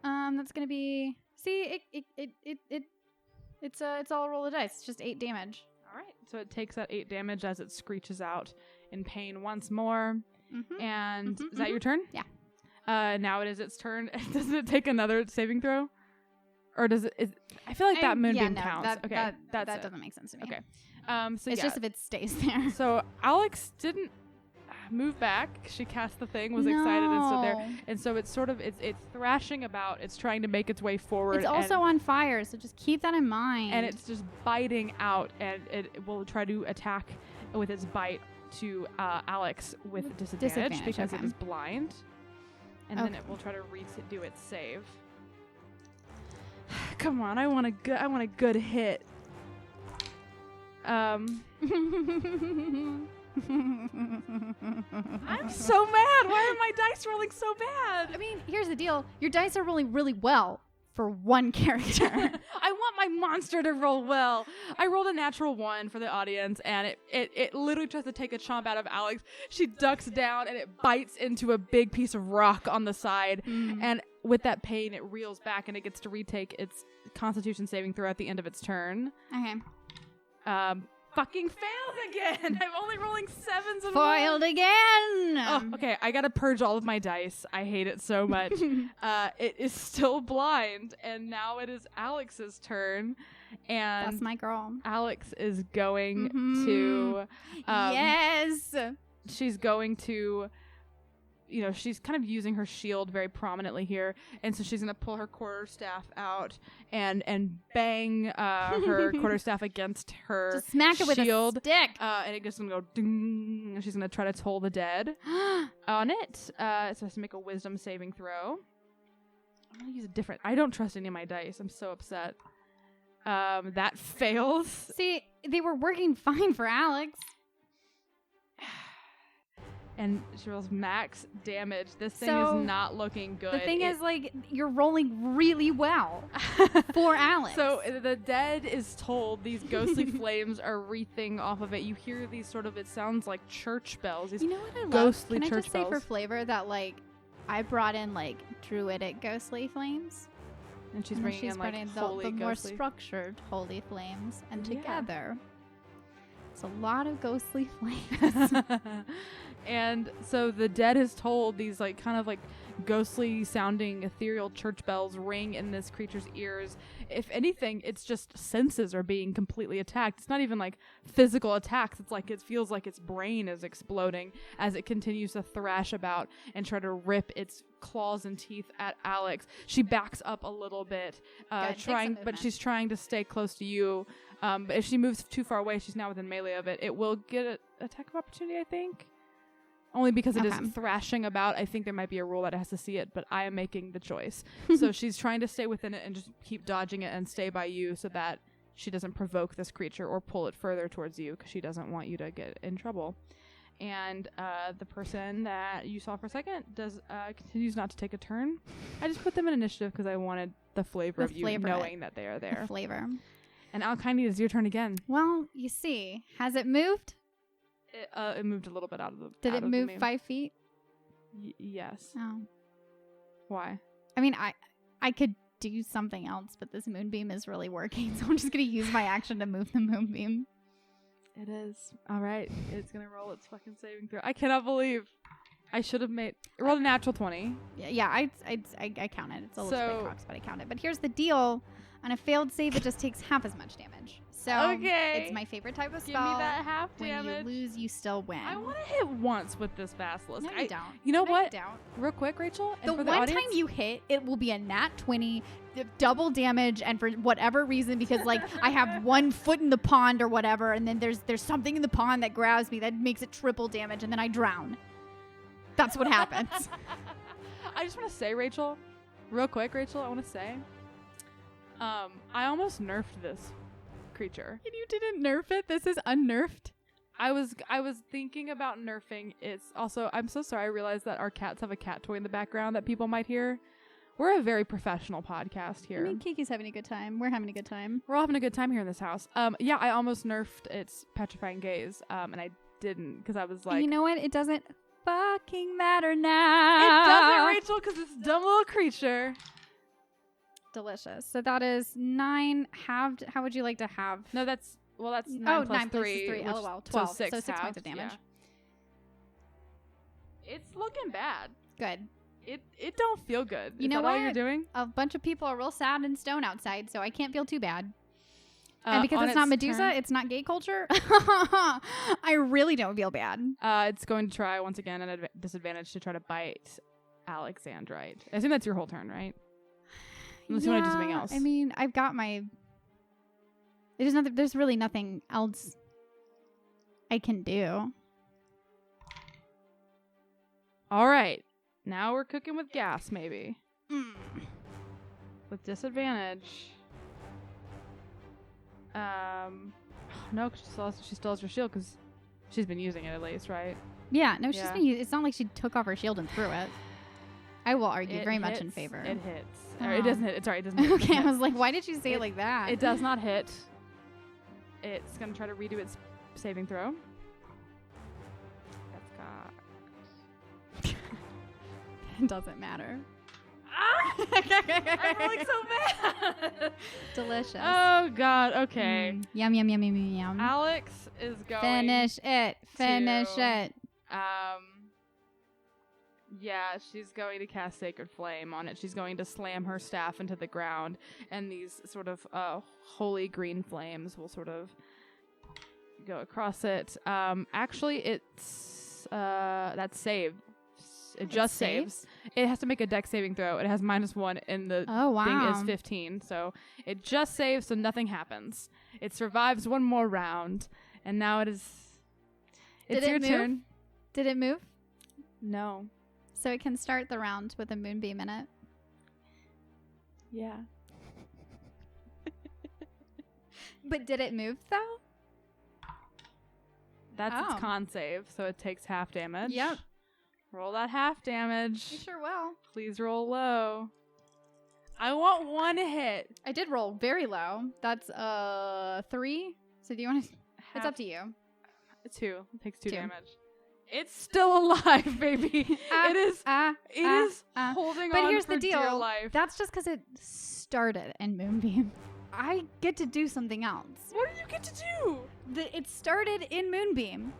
That's gonna be. See, it's all a roll of dice. It's just 8 damage. All right. So it takes that 8 damage as it screeches out in pain once more. And is that your turn? Yeah. Now it is its turn. Does it take another saving throw? Or does it? I feel like that moonbeam counts. That doesn't make sense to me. Okay. So it's just if it stays there. So Alex didn't move back. She cast the thing, was excited and stood there. And so it's sort of it's thrashing about. It's trying to make its way forward. It's also on fire, so just keep that in mind. And it's just biting out, and it will try to attack with its bite to Alex with disadvantage because it is blind. And then it will try to redo its save. Come on, I want a good hit. I'm so mad. Why are my dice rolling so bad? I mean, here's the deal. Your dice are rolling really well for one character. I want my monster to roll well. I rolled a natural 1 for the audience, and it literally tries to take a chomp out of Alex. She ducks down, and it bites into a big piece of rock on the side. And with that pain, it reels back, and it gets to retake its Constitution saving throw at the end of its turn. Okay. Fucking failed again. I'm only rolling 7s and Foiled 1s. again. Oh, okay. I gotta purge all of my dice. I hate it so much. It is still blind, and now it is Alex's turn. And that's my girl. Alex is going to. Yes. She's going to. She's kind of using her shield very prominently here, and so she's going to pull her quarterstaff out and bang her quarterstaff against her just smack it with shield, a stick. and it just going to go ding, and she's going to try to toll the dead on it. So it has to make a wisdom saving throw. I'm going to use a different. I don't trust any of my dice. I'm so upset. That fails. See, they were working fine for Alex. And she rolls max damage. This thing is not looking good. The thing is, you're rolling really well for Alex. So the dead is told these ghostly flames are wreathing off of it. You hear these it sounds like church bells. These you know what I love? ghostly Can I church just say bells. for flavor that, I brought in, druidic ghostly flames. And she's bringing in, holy the more ghostly. Structured holy flames. And together, it's a lot of ghostly flames. And so the dead is told these ghostly sounding ethereal church bells ring in this creature's ears. If anything, it's just senses are being completely attacked. It's not even physical attacks. It's it feels like its brain is exploding as it continues to thrash about and try to rip its claws and teeth at Alex. She backs up a little bit, but she's trying to stay close to you. But if she moves too far away, she's now within melee of it. It will get an attack of opportunity, I think. Only because it is thrashing about. I think there might be a rule that it has to see it, but I am making the choice. So she's trying to stay within it and just keep dodging it and stay by you so that she doesn't provoke this creature or pull it further towards you because she doesn't want you to get in trouble. And the person that you saw for a second continues not to take a turn. I just put them in initiative because I wanted the flavor of you knowing that they are there. The flavor. And Alkyone, it is your turn again. Well, you see, has it moved? It moved a little bit out of the. Did it move 5 feet? Yes. Oh. Why? I mean, I could do something else, but this moonbeam is really working, so I'm just gonna use my action to move the moonbeam. It is. All right. It's gonna roll its fucking saving throw. I cannot believe. I should have made. It rolled a natural 20. Yeah. I counted. It's a little bit rocks, but I counted. But here's the deal: on a failed save, it just takes half as much damage. So it's my favorite type of spell. Give me that half damage. When you lose, you still win. I want to hit once with this basilisk. No, you don't. You know what? You don't. Real quick, Rachel. The one time you hit, it will be a nat 20, double damage, and for whatever reason, because I have 1 foot in the pond or whatever, and then there's something in the pond that grabs me that makes it triple damage, and then I drown. That's what happens. I just want to say, Rachel, real quick, Rachel, I want to say, I almost nerfed this creature. And you didn't nerf it? This is unnerfed? I was thinking about nerfing. It's also, I'm so sorry, I realized that our cats have a cat toy in the background that people might hear. We're a very professional podcast here. I mean, Kiki's having a good time. We're having a good time. We're all having a good time here in this house. Yeah, I almost nerfed its petrifying gaze, and I didn't because I was like... And you know what? It doesn't fucking matter now. It doesn't, Rachel, because this dumb little creature... Delicious. So that is 9 halved. How would you like to have? No, that's 9 plus 9 plus 3. 3. LOL. 12. So 6 halved, points of damage. It's looking bad. Good. It don't feel good. You Is know that all what? you're doing? A bunch of people are real sad and stone outside, so I can't feel too bad. And because On it's not its Medusa, turn, it's not gay culture, I really don't feel bad. it's going to try once again an disadvantage to try to bite Alexandrite. I assume that's your whole turn, right? Unless you want to do something else. I mean, I've got my... There's really nothing else I can do. All right. Now we're cooking with gas, maybe. With disadvantage. No, 'cause she still has her shield because she's been using it at least, right? Yeah, no, she's Yeah. been it's not like she took off her shield and threw it. I will argue very much in favor. It hits. Oh. Or it doesn't hit. Sorry, it doesn't hit. It doesn't Okay, I hit. was like, why did you say it like that? It does not hit. It's going to try to redo its saving throw. That's got... It doesn't matter. I'm rolling so bad. Delicious. Oh, God. Okay. Yum, yum, yum, yum, yum, yum. Alex is going... Finish it. Finish it. Yeah, she's going to cast Sacred Flame on it. She's going to slam her staff into the ground, and these sort of holy green flames will sort of go across it. Actually, it's that's saved. It just saves. It has to make a dex saving throw. It has -1, and the thing is 15. So it just saves, so nothing happens. It survives one more round, and now it is. It's your turn. Did it move? No. So it can start the round with a moonbeam in it. Yeah. But did it move though? That's its con save, so it takes half damage. Yep. Roll that half damage. You sure will. Please roll low. I want 1 hit. I did roll very low. That's 3. So do you want to? It's up to you. 2. It takes 2 2. damage. It's still alive, baby. It is holding on. But here's for the dear deal. life. That's just because it started in Moonbeam. I get to do something else. What do you get to do? It started in Moonbeam.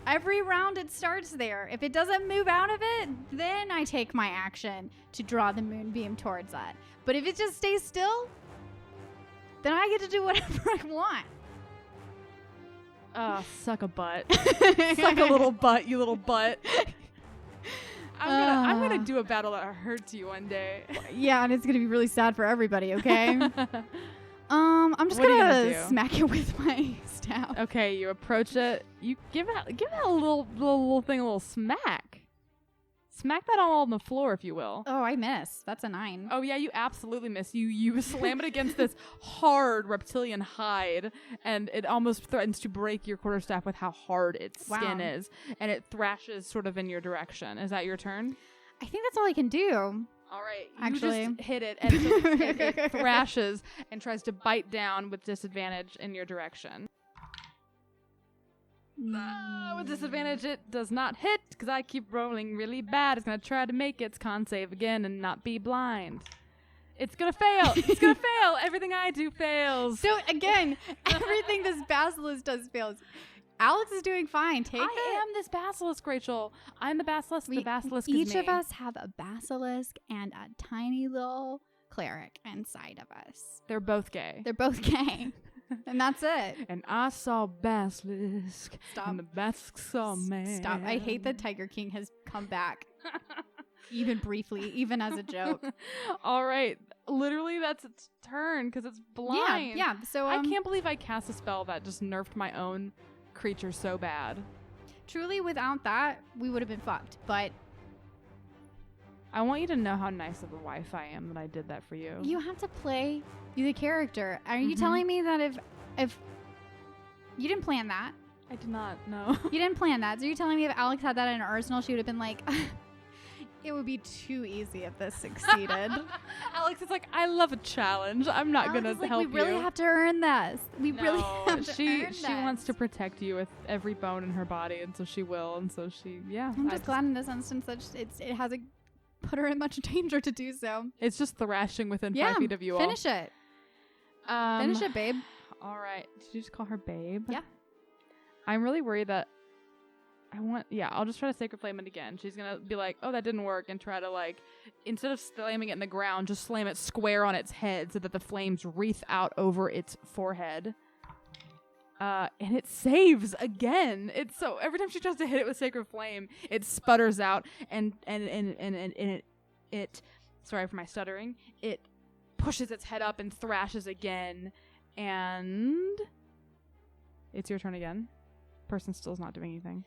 Every round it starts there. If it doesn't move out of it, then I take my action to draw the Moonbeam towards that. But if it just stays still, then I get to do whatever I want. Suck a butt. Suck a little butt, you little butt. I'm gonna do a battle that hurts you one day. Yeah, and it's gonna be really sad for everybody, okay? I'm just gonna smack it with my staff. Okay, you approach it. You give that a little thing a little smack. Smack that all on the floor, if you will. Oh, I miss. That's a 9. Oh yeah, you absolutely miss. You slam it against this hard reptilian hide, and it almost threatens to break your quarterstaff with how hard its skin is, and it thrashes sort of in your direction. Is that your turn? I think that's all I can do. All right, actually, you just hit it, and it thrashes and tries to bite down with disadvantage in your direction. With disadvantage, it does not hit because I keep rolling really bad. It's going to try to make its con save again and not be blind. It's going to fail. It's going to fail. Everything I do fails. So, again, everything this basilisk does fails. Alex is doing fine. I am this basilisk, Rachel. I'm the basilisk. The basilisk is me. Each of us have a basilisk and a tiny little cleric inside of us. They're both gay. They're both gay. And that's it. And I saw basilisk. Stop. And the basilisk saw man. Stop. I hate that Tiger King has come back. Even briefly, even as a joke. All right. Literally, that's its turn because it's blind. Yeah. So I can't believe I cast a spell that just nerfed my own creature so bad. Truly, without that, we would have been fucked. But I want you to know how nice of a wife I am that I did that for you. You have to play the character. Are you telling me that if you didn't plan that? I did not. No. You didn't plan that. So you're telling me if Alex had that in her arsenal, she would have been like, it would be too easy if this succeeded. Alex is like, I love a challenge. I'm not going to help you. We really have to earn this. We really have to earn this. She wants to protect you with every bone in her body, and so she will. And so I'm just glad in this instance that it hasn't put her in much danger to do so. It's just thrashing within 5 feet of you all. Finish it. Finish it, babe. All right. Did you just call her babe? Yeah. I'm really worried that I'll just try to Sacred Flame it again. She's gonna be like, oh, that didn't work, and try to, like, instead of slamming it in the ground, just slam it square on its head so that the flames wreath out over its forehead. And it saves again. It's so every time she tries to hit it with Sacred Flame, it sputters out and it sorry for my stuttering. It pushes its head up and thrashes again, and it's your turn again. Person still is not doing anything.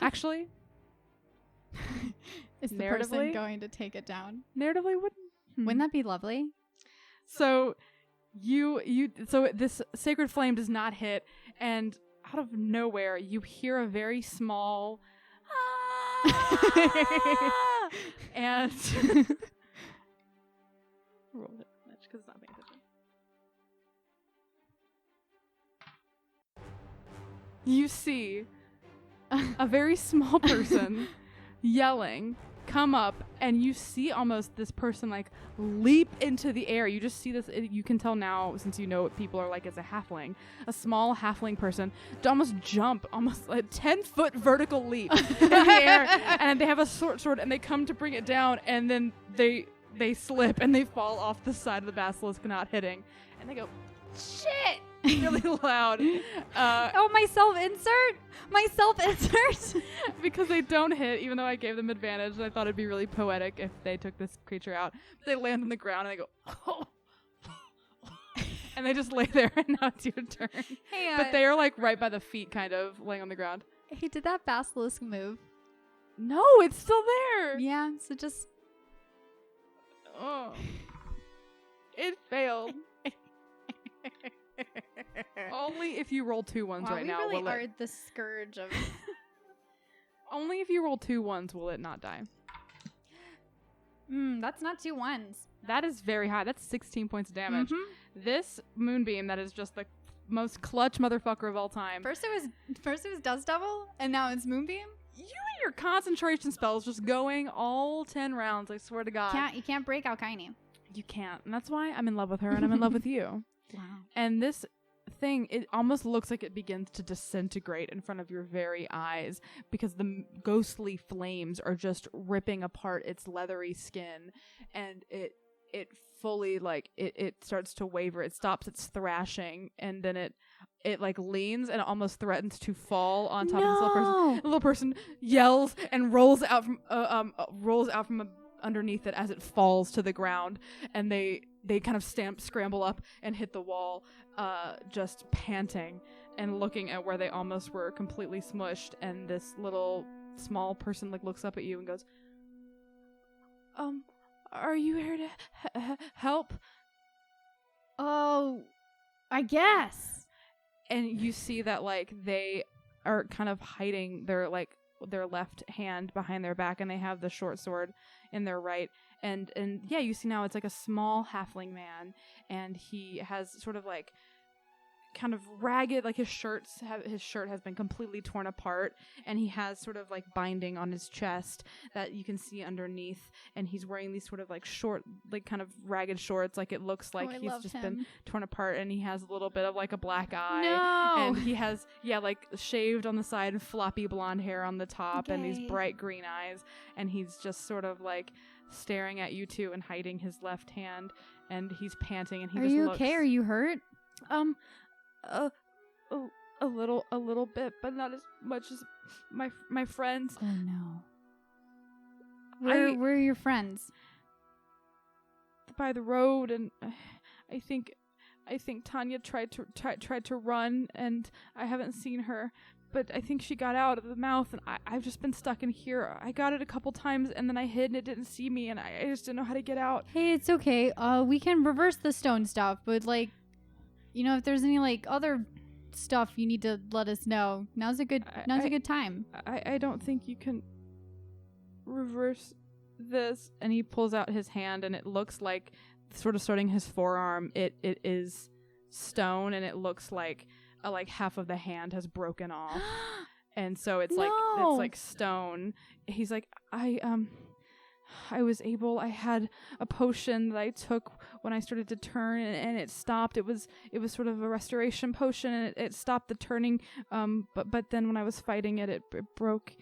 Actually, is the person going to take it down? Narratively, wouldn't that be lovely? So so this Sacred Flame does not hit, and out of nowhere you hear a very small and roll it because it's not paying attention. You see a very small person yelling come up, and you see almost this person like leap into the air. You just see this, you can tell now, since you know what people are like as a halfling, a small halfling person to almost jump almost a 10-foot vertical leap in the air, and they have a sword and they come to bring it down, and then they slip and they fall off the side of the basilisk, not hitting, and they go shit really loud. My self-insert because they don't hit, even though I gave them advantage, and I thought it'd be really poetic if they took this creature out. They land on the ground and they go, oh. And they just lay there, and now it's your turn. Hey, but they are like right by the feet, kind of laying on the ground. Hey, did that basilisk move? No, it's still there. Yeah, so just... Oh. It failed. Only if you roll 2 ones right now. We really are the scourge of... Only if you roll 2 ones will it not die. That's not 2 ones. That is very high. That's 16 points of damage. Mm-hmm. This moonbeam that is just the most clutch motherfucker of all time. First it was Dust Devil, and now it's Moonbeam? You and your concentration spells just going all 10 rounds, I swear to God. You can't break Alkyone. You can't. And that's why I'm in love with her, and I'm in love with you. Wow. And this thing, it almost looks like it begins to disintegrate in front of your very eyes, because the ghostly flames are just ripping apart its leathery skin, and it fully, like, it starts to waver. It stops its thrashing, and then it like leans and almost threatens to fall on top of this little person. The little person yells and rolls out from underneath it as it falls to the ground, and they kind of scramble up and hit the wall, just panting and looking at where they almost were completely smushed. And this little small person like looks up at you and goes, are you here to help? Oh, I guess. And you see that like they are kind of hiding their left hand behind their back, and they have the short sword in their right. And yeah, you see now it's like a small halfling man, and he has sort of like kind of ragged, like his shirt has been completely torn apart, and he has sort of like binding on his chest that you can see underneath, and he's wearing these sort of like short, like kind of ragged shorts, like it looks like he's just been torn apart, and he has a little bit of like a black eye. No! And he has like shaved on the side and floppy blonde hair on the top, and these bright green eyes, and he's just sort of like staring at you two and hiding his left hand, and he's panting, and he just looks... Are you okay? Are you hurt? A little bit, but not as much as my friends. Oh no. Where are your friends? By the road, and I think Tanya tried to run, and I haven't seen her, but I think she got out of the mouth, and I've just been stuck in here. I got it a couple times, and then I hid, and it didn't see me, and I just didn't know how to get out. Hey, it's okay. We can reverse the stone stuff, but like, you know, if there's any like other stuff you need to let us know, now's a good time. I don't think you can reverse this. And he pulls out his hand, and it looks like, sort of starting his forearm, it is stone, and it looks like half of the hand has broken off. And so it's like stone. He's like, I had a potion that I took when I started to turn, and it stopped. It was sort of a restoration potion, and it stopped the turning. But then when I was fighting it, it broke.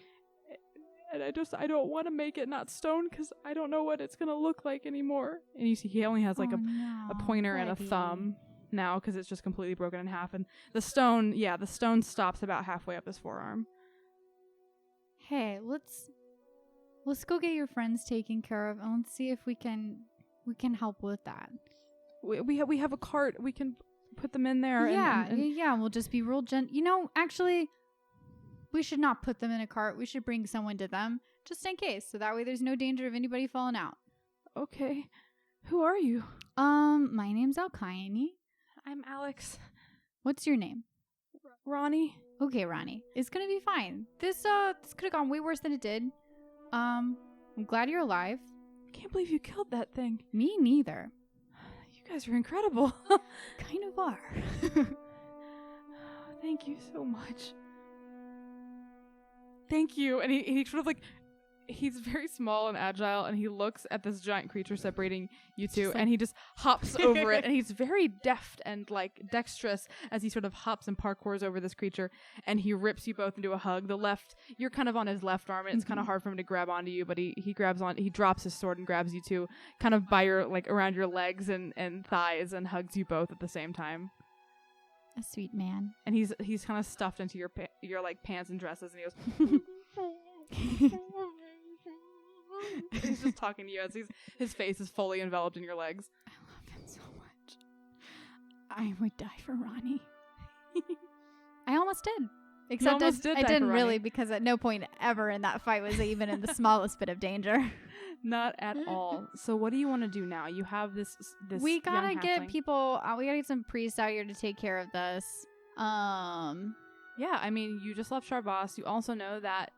And I don't want to make it not stone because I don't know what it's going to look like anymore. And you see he only has like a pointer and a thumb now because it's just completely broken in half. And the stone stops about halfway up his forearm. Hey, let's go get your friends taken care of, and let's see if we can help with that. We have a cart. We can put them in there. Yeah, and we'll just be real actually, we should not put them in a cart. We should bring someone to them, just in case. So that way there's no danger of anybody falling out. Okay. Who are you? My name's Alkyone. I'm Alex. What's your name? Ronnie. Okay, Ronnie. It's gonna be fine. This could have gone way worse than it did. I'm glad you're alive. I can't believe you killed that thing. Me neither. You guys are incredible. Kind of are. Thank you so much. Thank you. And he sort of like, he's very small and agile, and he looks at this giant creature separating you two, and he just hops over it, and he's very deft and like dexterous as he sort of hops and parkours over this creature, and he rips you both into a hug. You're kind of on his left arm, and it's kind of hard for him to grab onto you, but he drops his sword and grabs you two kind of by your, like, around your legs and thighs, and hugs you both at the same time. A sweet man. And he's kind of stuffed into your like pants and dresses, and he goes he's just talking to you as his face is fully enveloped in your legs. I love him so much. I would die for Ronnie. I almost did. Except I didn't really, because at no point ever in that fight was I even in the smallest bit of danger. Not at all. So what do you want to do now? You have this we gotta young get halfling. people we gotta get some priests out here to take care of this. Yeah, I mean, you just left Charbas. You also know that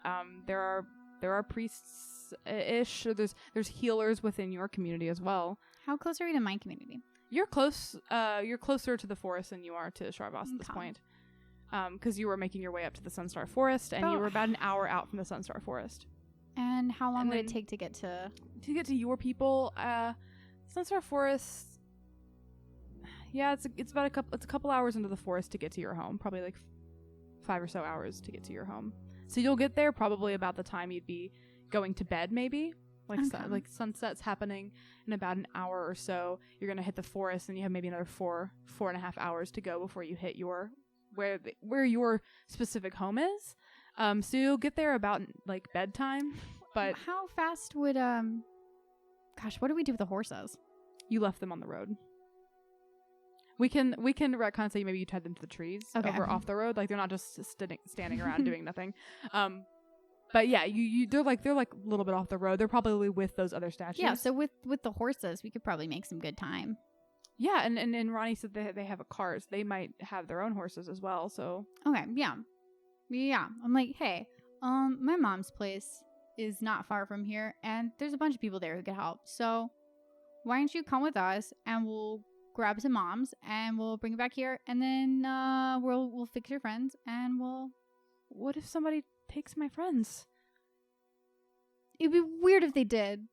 there are priests ish. There's healers within your community as well. How close are we to my community? You're close. You're closer to the forest than you are to Charbas at this point. Because you were making your way up to the Sunstar Forest, and you were about an hour out from the Sunstar Forest. And how long would it take to get to your people? Sunstar Forest. Yeah, it's about a couple hours into the forest to get to your home. Probably like 5 or so hours to get to your home. So you'll get there probably about the time you'd be going to bed, maybe. Like sunset's happening in about an hour or so. You're gonna hit the forest, and you have maybe another 4.5 hours to go before you hit where your specific home is. So you'll get there about like bedtime. But how fast would gosh, what do we do with the horses? You left them on the road. We can retcon say maybe you tied them to the trees over off the road, like they're not just standing around doing nothing. But yeah, they're like a little bit off the road. They're probably with those other statues. Yeah, so with the horses, we could probably make some good time. Yeah, and Ronnie said they have a cart. So they might have their own horses as well. So okay, yeah. I'm like, hey, my mom's place is not far from here, and there's a bunch of people there who could help. So why don't you come with us, and we'll grab some moms, and we'll bring it back here, and then we'll fix your friends, and we'll. What if somebody takes my friends? It'd be weird if they did.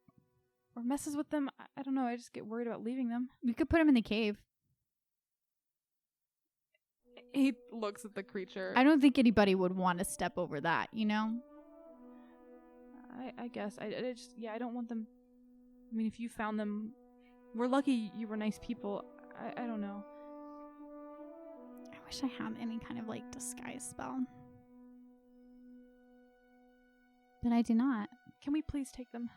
Or messes with them. I don't know. I just get worried about leaving them. We could put them in the cave. He looks at the creature. I don't think anybody would want to step over that, you know? I guess. I don't want them. I mean, if you found them, we're lucky you were nice people. I don't know. I wish I had any kind of like disguise spell. But I do not. Can we please take them?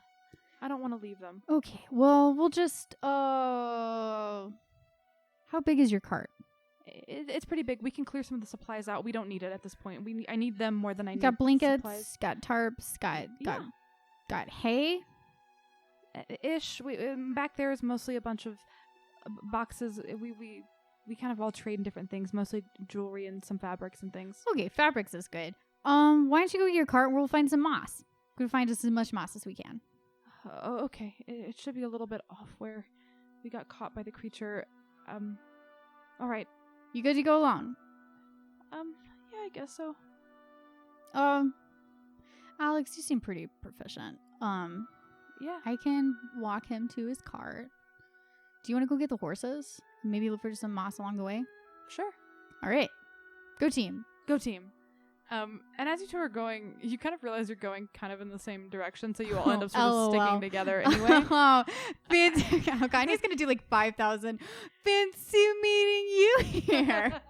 I don't want to leave them. Okay, well, we'll just, how big is your cart? It's pretty big. We can clear some of the supplies out. We don't need it at this point. I need them more than I need got blankets, supplies. Got tarps, got hay. Ish. Back there is mostly a bunch of boxes. We kind of all trade in different things, mostly jewelry and some fabrics and things. Okay, fabrics is good. Why don't you go get your cart and we'll find some moss. We'll find just as much moss as we can. Okay. It should be a little bit off where we got caught by the creature. All right. You good to go alone? Yeah, I guess so. Alex, you seem pretty proficient. Yeah. I can walk him to his cart. Do you want to go get the horses? Maybe look for some moss along the way? Sure. All right. Go team. Go team. And as you two are going, you kind of realize you're going kind of in the same direction, so you all end up sort of sticking together anyway. Oh, Alkyne's going to do like 5,000. Fancy meeting you here.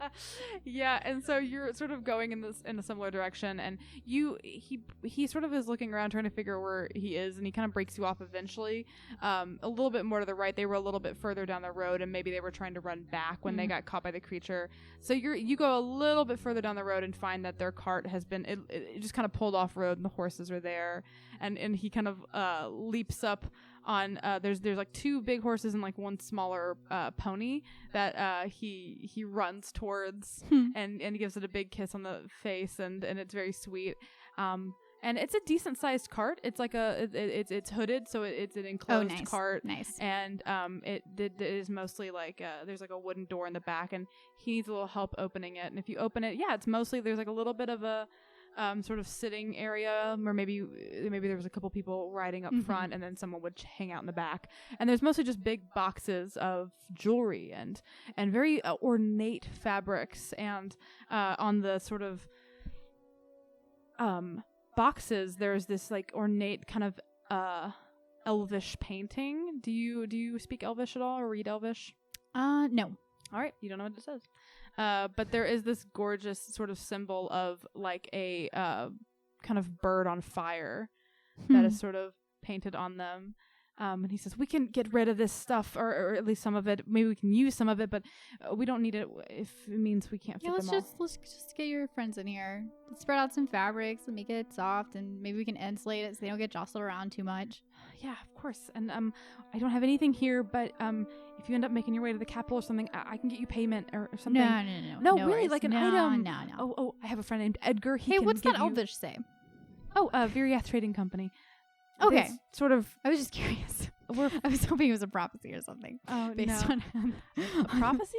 Yeah, and so you're sort of going in a similar direction, and he sort of is looking around trying to figure where he is, and he kind of breaks you off eventually. A little bit more to the right. They were a little bit further down the road, and maybe they were trying to run back when they got caught by the creature. So you go a little bit further down the road and find that their cart has been it just kind of pulled off road, and the horses are there, and he kind of leaps up on there's like 2 big horses and like 1 smaller pony that he runs towards and gives it a big kiss on the face, and it's very sweet. And it's a decent sized cart. It's like it's hooded, so it's an enclosed cart. Nice. And it is mostly like there's like a wooden door in the back, and he needs a little help opening it. And if you open it, it's mostly there's like a little bit of a sort of sitting area, or maybe there was a couple people riding up front, and then someone would hang out in the back. And there's mostly just big boxes of jewelry and very ornate fabrics, and on the sort of boxes there's this like ornate kind of elvish painting. Do you speak Elvish at all or read Elvish? No. All right, you don't know what it says. But there is this gorgeous sort of symbol of like a kind of bird on fire that is sort of painted on them. And he says, we can get rid of this stuff, or at least some of it. Maybe we can use some of it, but we don't need it if it means we can't fit them all. Let's just get your friends in here. Let's spread out some fabrics and make it soft, and maybe we can insulate it so they don't get jostled around too much. Yeah, of course. And I don't have anything here, but if you end up making your way to the capital or something, I can get you payment or something. No, really, worries. like an item. No. Oh, I have a friend named Edgar. Hey, what's that Elvish say? Oh, Viriath Trading Company. Okay. It's sort of. I was just curious. I was hoping it was a prophecy or something. Oh, based on a prophecy?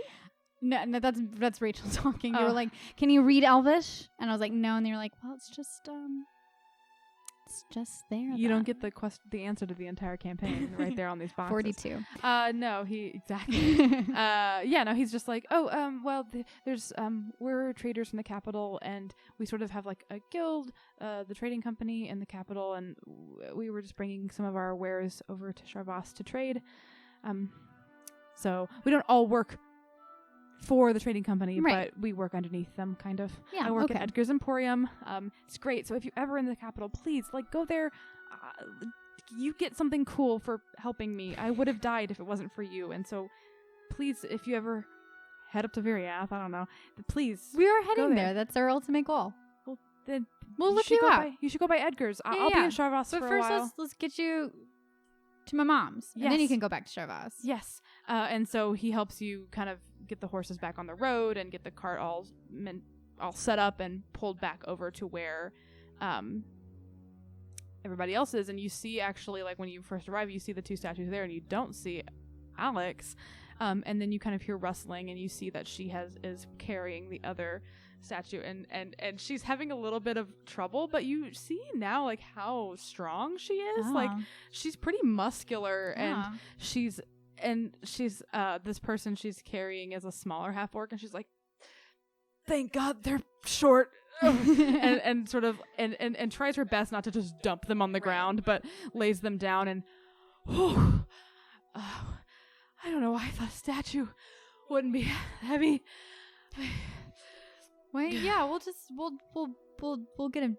No, that's Rachel talking. You were like, "Can you read Elvish?" And I was like, "No." And they were like, "Well, it's just there." You don't get the answer to the entire campaign right there on these boxes. 42. No, exactly. No, he's just like, there's we're traders from the capital, and we sort of have like a guild, the trading company in the capital, and we were just bringing some of our wares over to Charvas to trade. So we don't all work for the trading company, right, but we work underneath them, kind of. Yeah, I work at Edgar's Emporium. It's great. So if you're ever in the capital, please go there. You get something cool for helping me. I would have died if it wasn't for you. And so please, if you ever head up to Viriath, I don't know, please. We are heading there. That's our ultimate goal. Well, then we'll look you up. You should go by Edgar's. I'll be in Charvas for a while. But first, let's get you to my mom's. Yes. And then you can go back to Charvas. Yes. And so he helps you kind of get the horses back on the road and get the cart all set up and pulled back over to where everybody else is. And you see, actually, like when you first arrive, you see the 2 statues there, and you don't see Alex. And then you kind of hear rustling, and you see that she is carrying the other statue, and she's having a little bit of trouble, but you see now like how strong she is. Like she's pretty muscular, and she's this person she's carrying is a smaller half orc, and she's like, thank God they're short. and sort of and tries her best not to just dump them on the ground, but lays them down, and I don't know why I thought a statue wouldn't be heavy. Wait, yeah, we'll get him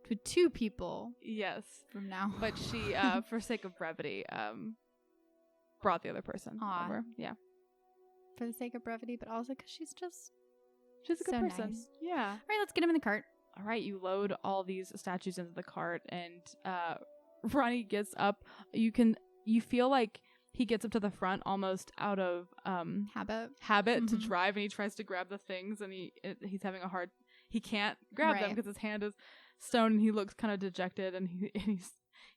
to 2 people. Yes, from now. But she, for sake of brevity, brought the other person over. Yeah, for the sake of brevity, but also because she's a good person. Nice. Yeah. All right, let's get him in the cart. All right, you load all these statues into the cart, and Ronnie gets up. You feel like he gets up to the front almost out of habit to drive, and he tries to grab the things, and he's having he can't grab them because his hand is stone, and he looks kind of dejected, and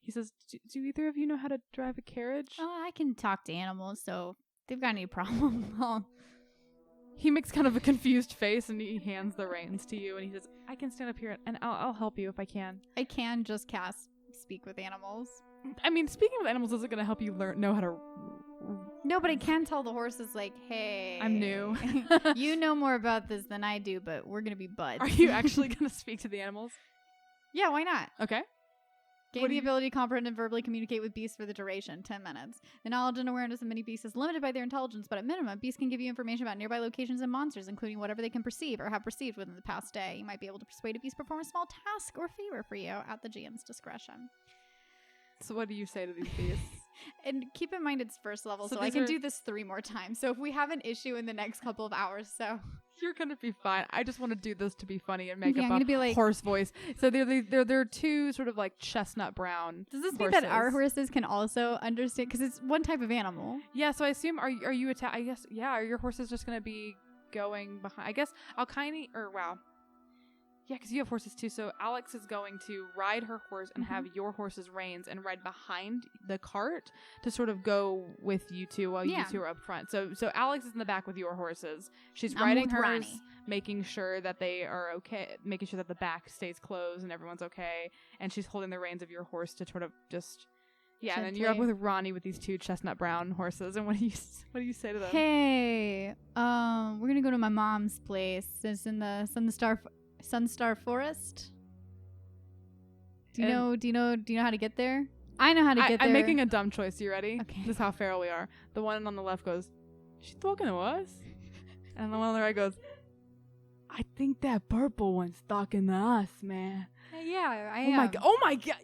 he says, do either of you know how to drive a carriage? Oh, I can talk to animals, so if they've got any problem. He makes kind of a confused face, and he hands the reins to you, and he says, I can stand up here and I'll help you if I can. I can just cast speak with animals. I mean, speaking of animals, is it going to help you know how to... No, but I can tell the horses, like, hey. I'm new. You know more about this than I do, but we're going to be buds. Are you actually going to speak to the animals? Yeah, why not? Okay. Gain the ability to comprehend and verbally communicate with beasts for the duration, 10 minutes. The knowledge and awareness of many beasts is limited by their intelligence, but at minimum, beasts can give you information about nearby locations and monsters, including whatever they can perceive or have perceived within the past day. You might be able to persuade a beast to perform a small task or favor for you at the GM's discretion. So what do you say to these beasts? And keep in mind it's first level, so I these can do this 3 more times. So if we have an issue in the next couple of hours, so... You're going to be fine. I just want to do this to be funny and make up I'm a gonna be like, horse voice. So they're two sort of like chestnut brown does this mean horses. that our horses can also understand? Because it's one type of animal. Yeah, so I assume, are you I guess, yeah, are your horses just going to be going behind? I guess Alkyone, yeah, because you have horses too. So Alex is going to ride her horse and have your horse's reins and ride behind the cart to sort of go with you two while you two are up front. So Alex is in the back with your horses. She's riding hers, Ronnie. making sure that they are okay, making sure that the back stays closed and everyone's okay. And she's holding the reins of your horse to sort of just... Yeah, Gently. and then you're up with Ronnie with these 2 chestnut brown horses. And what do you say to them? Hey, we're gonna go to my mom's place. It's in the Sunstar Forest. Do you know how to get there? I know how to get there. I'm making a dumb choice. You ready? Okay. This is how feral we are. The one on the left goes, "She's talking to us," and the one on the right goes, "I think that purple one's talking to us, man." Yeah, I am. Oh my god!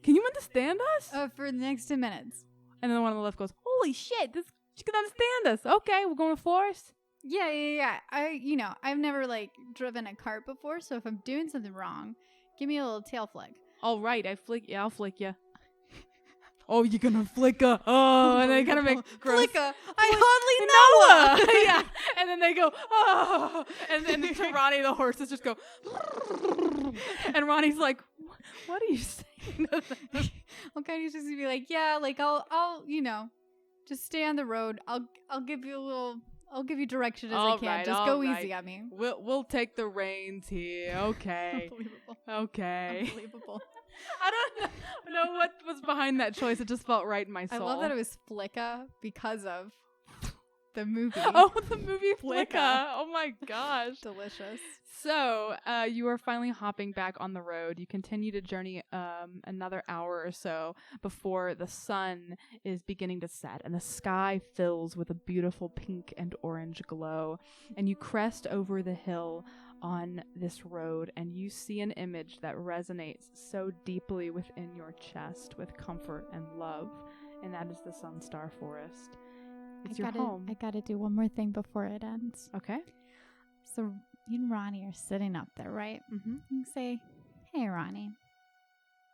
Can you understand us? For the next 10 minutes. And then the one on the left goes, "Holy shit! She can understand us." Okay, we're going to forest. Yeah. I've never driven a cart before, so if I'm doing something wrong, give me a little tail flick. All right, I'll flick you. Oh, you're gonna flick her. Oh, and they kind of make flick her. I hardly know her. Yeah, and then they go, oh, and then to Ronnie, the horses just go, and Ronnie's like, what are you saying? Okay, he's just gonna be like, yeah, I'll just stay on the road. I'll give you direction as I can. Right, just go easy on me. We'll take the reins here. Okay. Unbelievable. Okay. Unbelievable. I don't know what was behind that choice. It just felt right in my soul. I love that it was Flicka because of the movie. Oh, the movie Flicka. Flicka. Oh my gosh. Delicious. So, you are finally hopping back on the road. You continue to journey another hour or so before the sun is beginning to set and the sky fills with a beautiful pink and orange glow. And you crest over the hill on this road and you see an image that resonates so deeply within your chest with comfort and love. And that is the Sunstar Forest. It's your home. I gotta do one more thing before it ends. Okay. So you and Ronnie are sitting up there, right? Mm-hmm. You say, hey, Ronnie,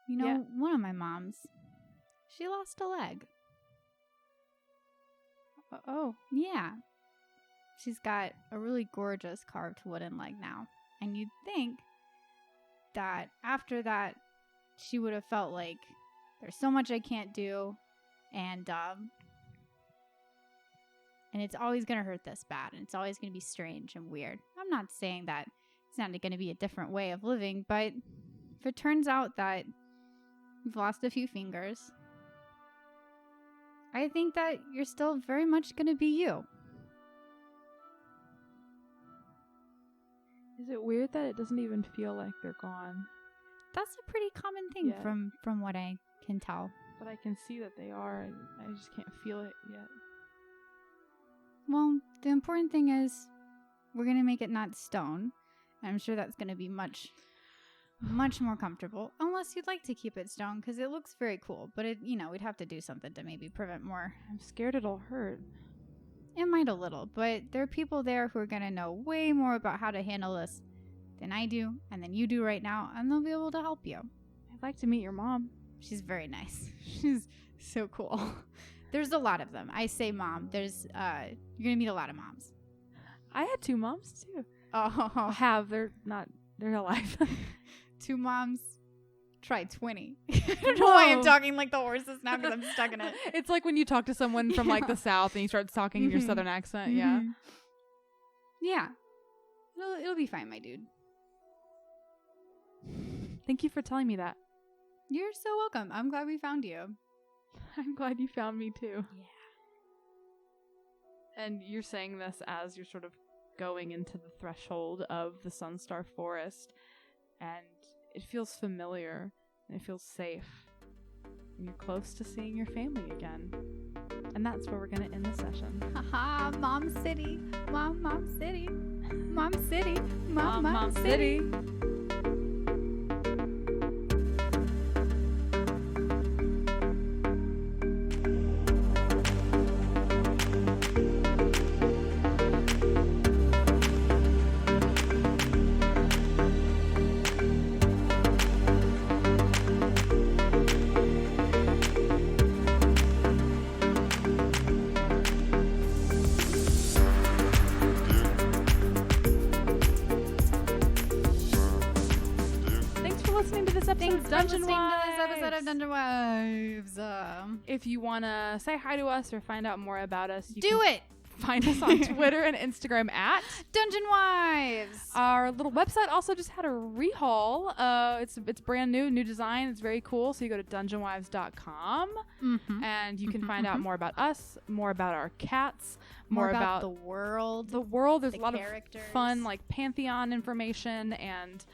one of my moms, she lost a leg. Oh. Yeah. She's got a really gorgeous carved wooden leg now. And you'd think that after that, she would have felt like there's so much I can't do. And it's always going to hurt this bad. And it's always going to be strange and weird. I'm not saying that it's not going to be a different way of living. But if it turns out that you've lost a few fingers, I think that you're still very much going to be you. Is it weird that it doesn't even feel like they're gone? That's a pretty common thing from what I can tell. But I can see that they are. I just can't feel it yet. Well, the important thing is we're going to make it not stone. I'm sure that's going to be much more comfortable. Unless you'd like to keep it stone because it looks very cool. But, we'd have to do something to maybe prevent more. I'm scared it'll hurt. It might a little, but there are people there who are going to know way more about how to handle this than I do and than you do right now, and they'll be able to help you. I'd like to meet your mom. She's very nice. She's so cool. There's a lot of them. I say mom. There's, you're going to meet a lot of moms. I had 2 moms, too. Oh. They're alive. 2 moms. Try 20. I don't know why I'm talking like the horses now because I'm stuck in it. It's like when you talk to someone from the South and you start talking in your Southern accent. Yeah. Yeah. It'll be fine, my dude. Thank you for telling me that. You're so welcome. I'm glad we found you. I'm glad you found me too. Yeah. And you're saying this as you're sort of going into the threshold of the Sunstar Forest, and it feels familiar and it feels safe. And you're close to seeing your family again. And that's where we're going to end the session. Haha, Mom City. Mom City. Mom City. Mom City. Dungeon Wives. To this episode of Dungeon Wives. If you want to say hi to us or find out more about us, you do it. Find us on Twitter and Instagram at Dungeon Wives. Our little website also just had a rehaul. It's brand new design. It's very cool. So you go to dungeonwives.com and you can find out more about us, more about our cats, more about the world. The world. There's a lot characters. Of fun like Pantheon information and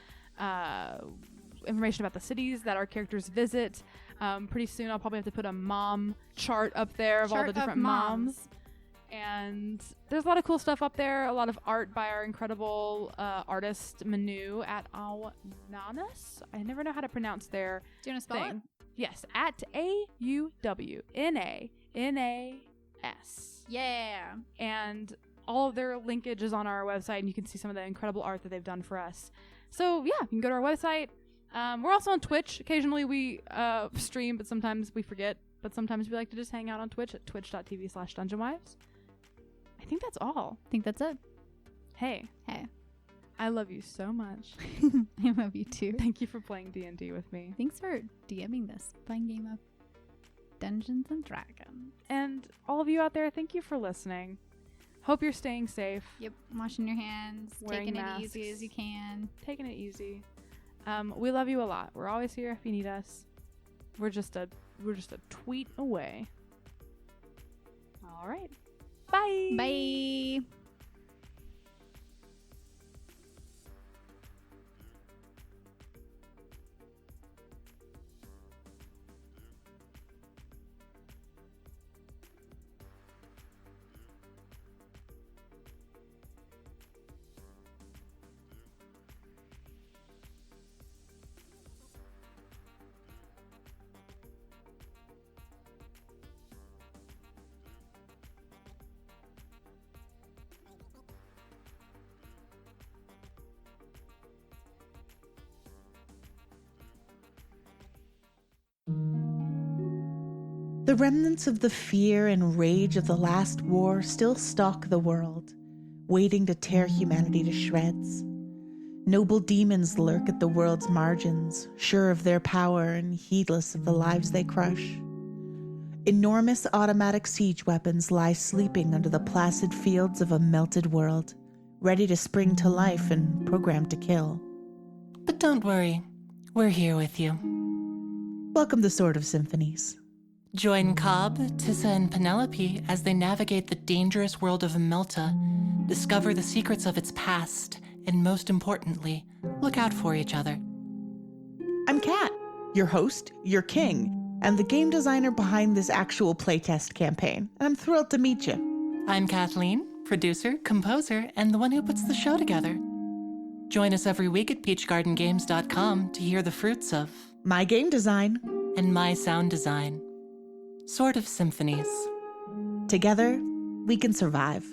information about the cities that our characters visit. Pretty soon I'll probably have to put a mom chart up there of all the different moms. And there's a lot of cool stuff up there. A lot of art by our incredible artist Manu at Auwnanas. I never know how to pronounce their Do you want to spell it? Yes, at AUWNANAS. Yeah. And all of their linkage is on our website, and you can see some of the incredible art that they've done for us. So yeah, you can go to our website. We're also on Twitch. Occasionally we stream, but sometimes we forget. But sometimes we like to just hang out on Twitch at twitch.tv/dungeonwives. I think that's all. I think that's it. Hey. I love you so much. I love you too. Thank you for playing D&D with me. Thanks for DMing this fun game of Dungeons and Dragons. And all of you out there, thank you for listening. Hope you're staying safe. Yep. Washing your hands. Wearing taking masks. it easy as you can. Taking it easy. We love you a lot. We're always here if you need us. We're just a tweet away. All right. Bye. Bye. The remnants of the fear and rage of the last war still stalk the world, waiting to tear humanity to shreds. Noble demons lurk at the world's margins, sure of their power and heedless of the lives they crush. Enormous automatic siege weapons lie sleeping under the placid fields of a melted world, ready to spring to life and programmed to kill. But don't worry, we're here with you. Welcome to Sword of Symphonies. Join Cobb, Tissa, and Penelope as they navigate the dangerous world of Melta, discover the secrets of its past, and most importantly, look out for each other. I'm Kat, your host, your king, and the game designer behind this actual playtest campaign, and I'm thrilled to meet you. I'm Kathleen, producer, composer, and the one who puts the show together. Join us every week at peachgardengames.com to hear the fruits of my game design and my sound design. Sword of Symphonies. Together, we can survive.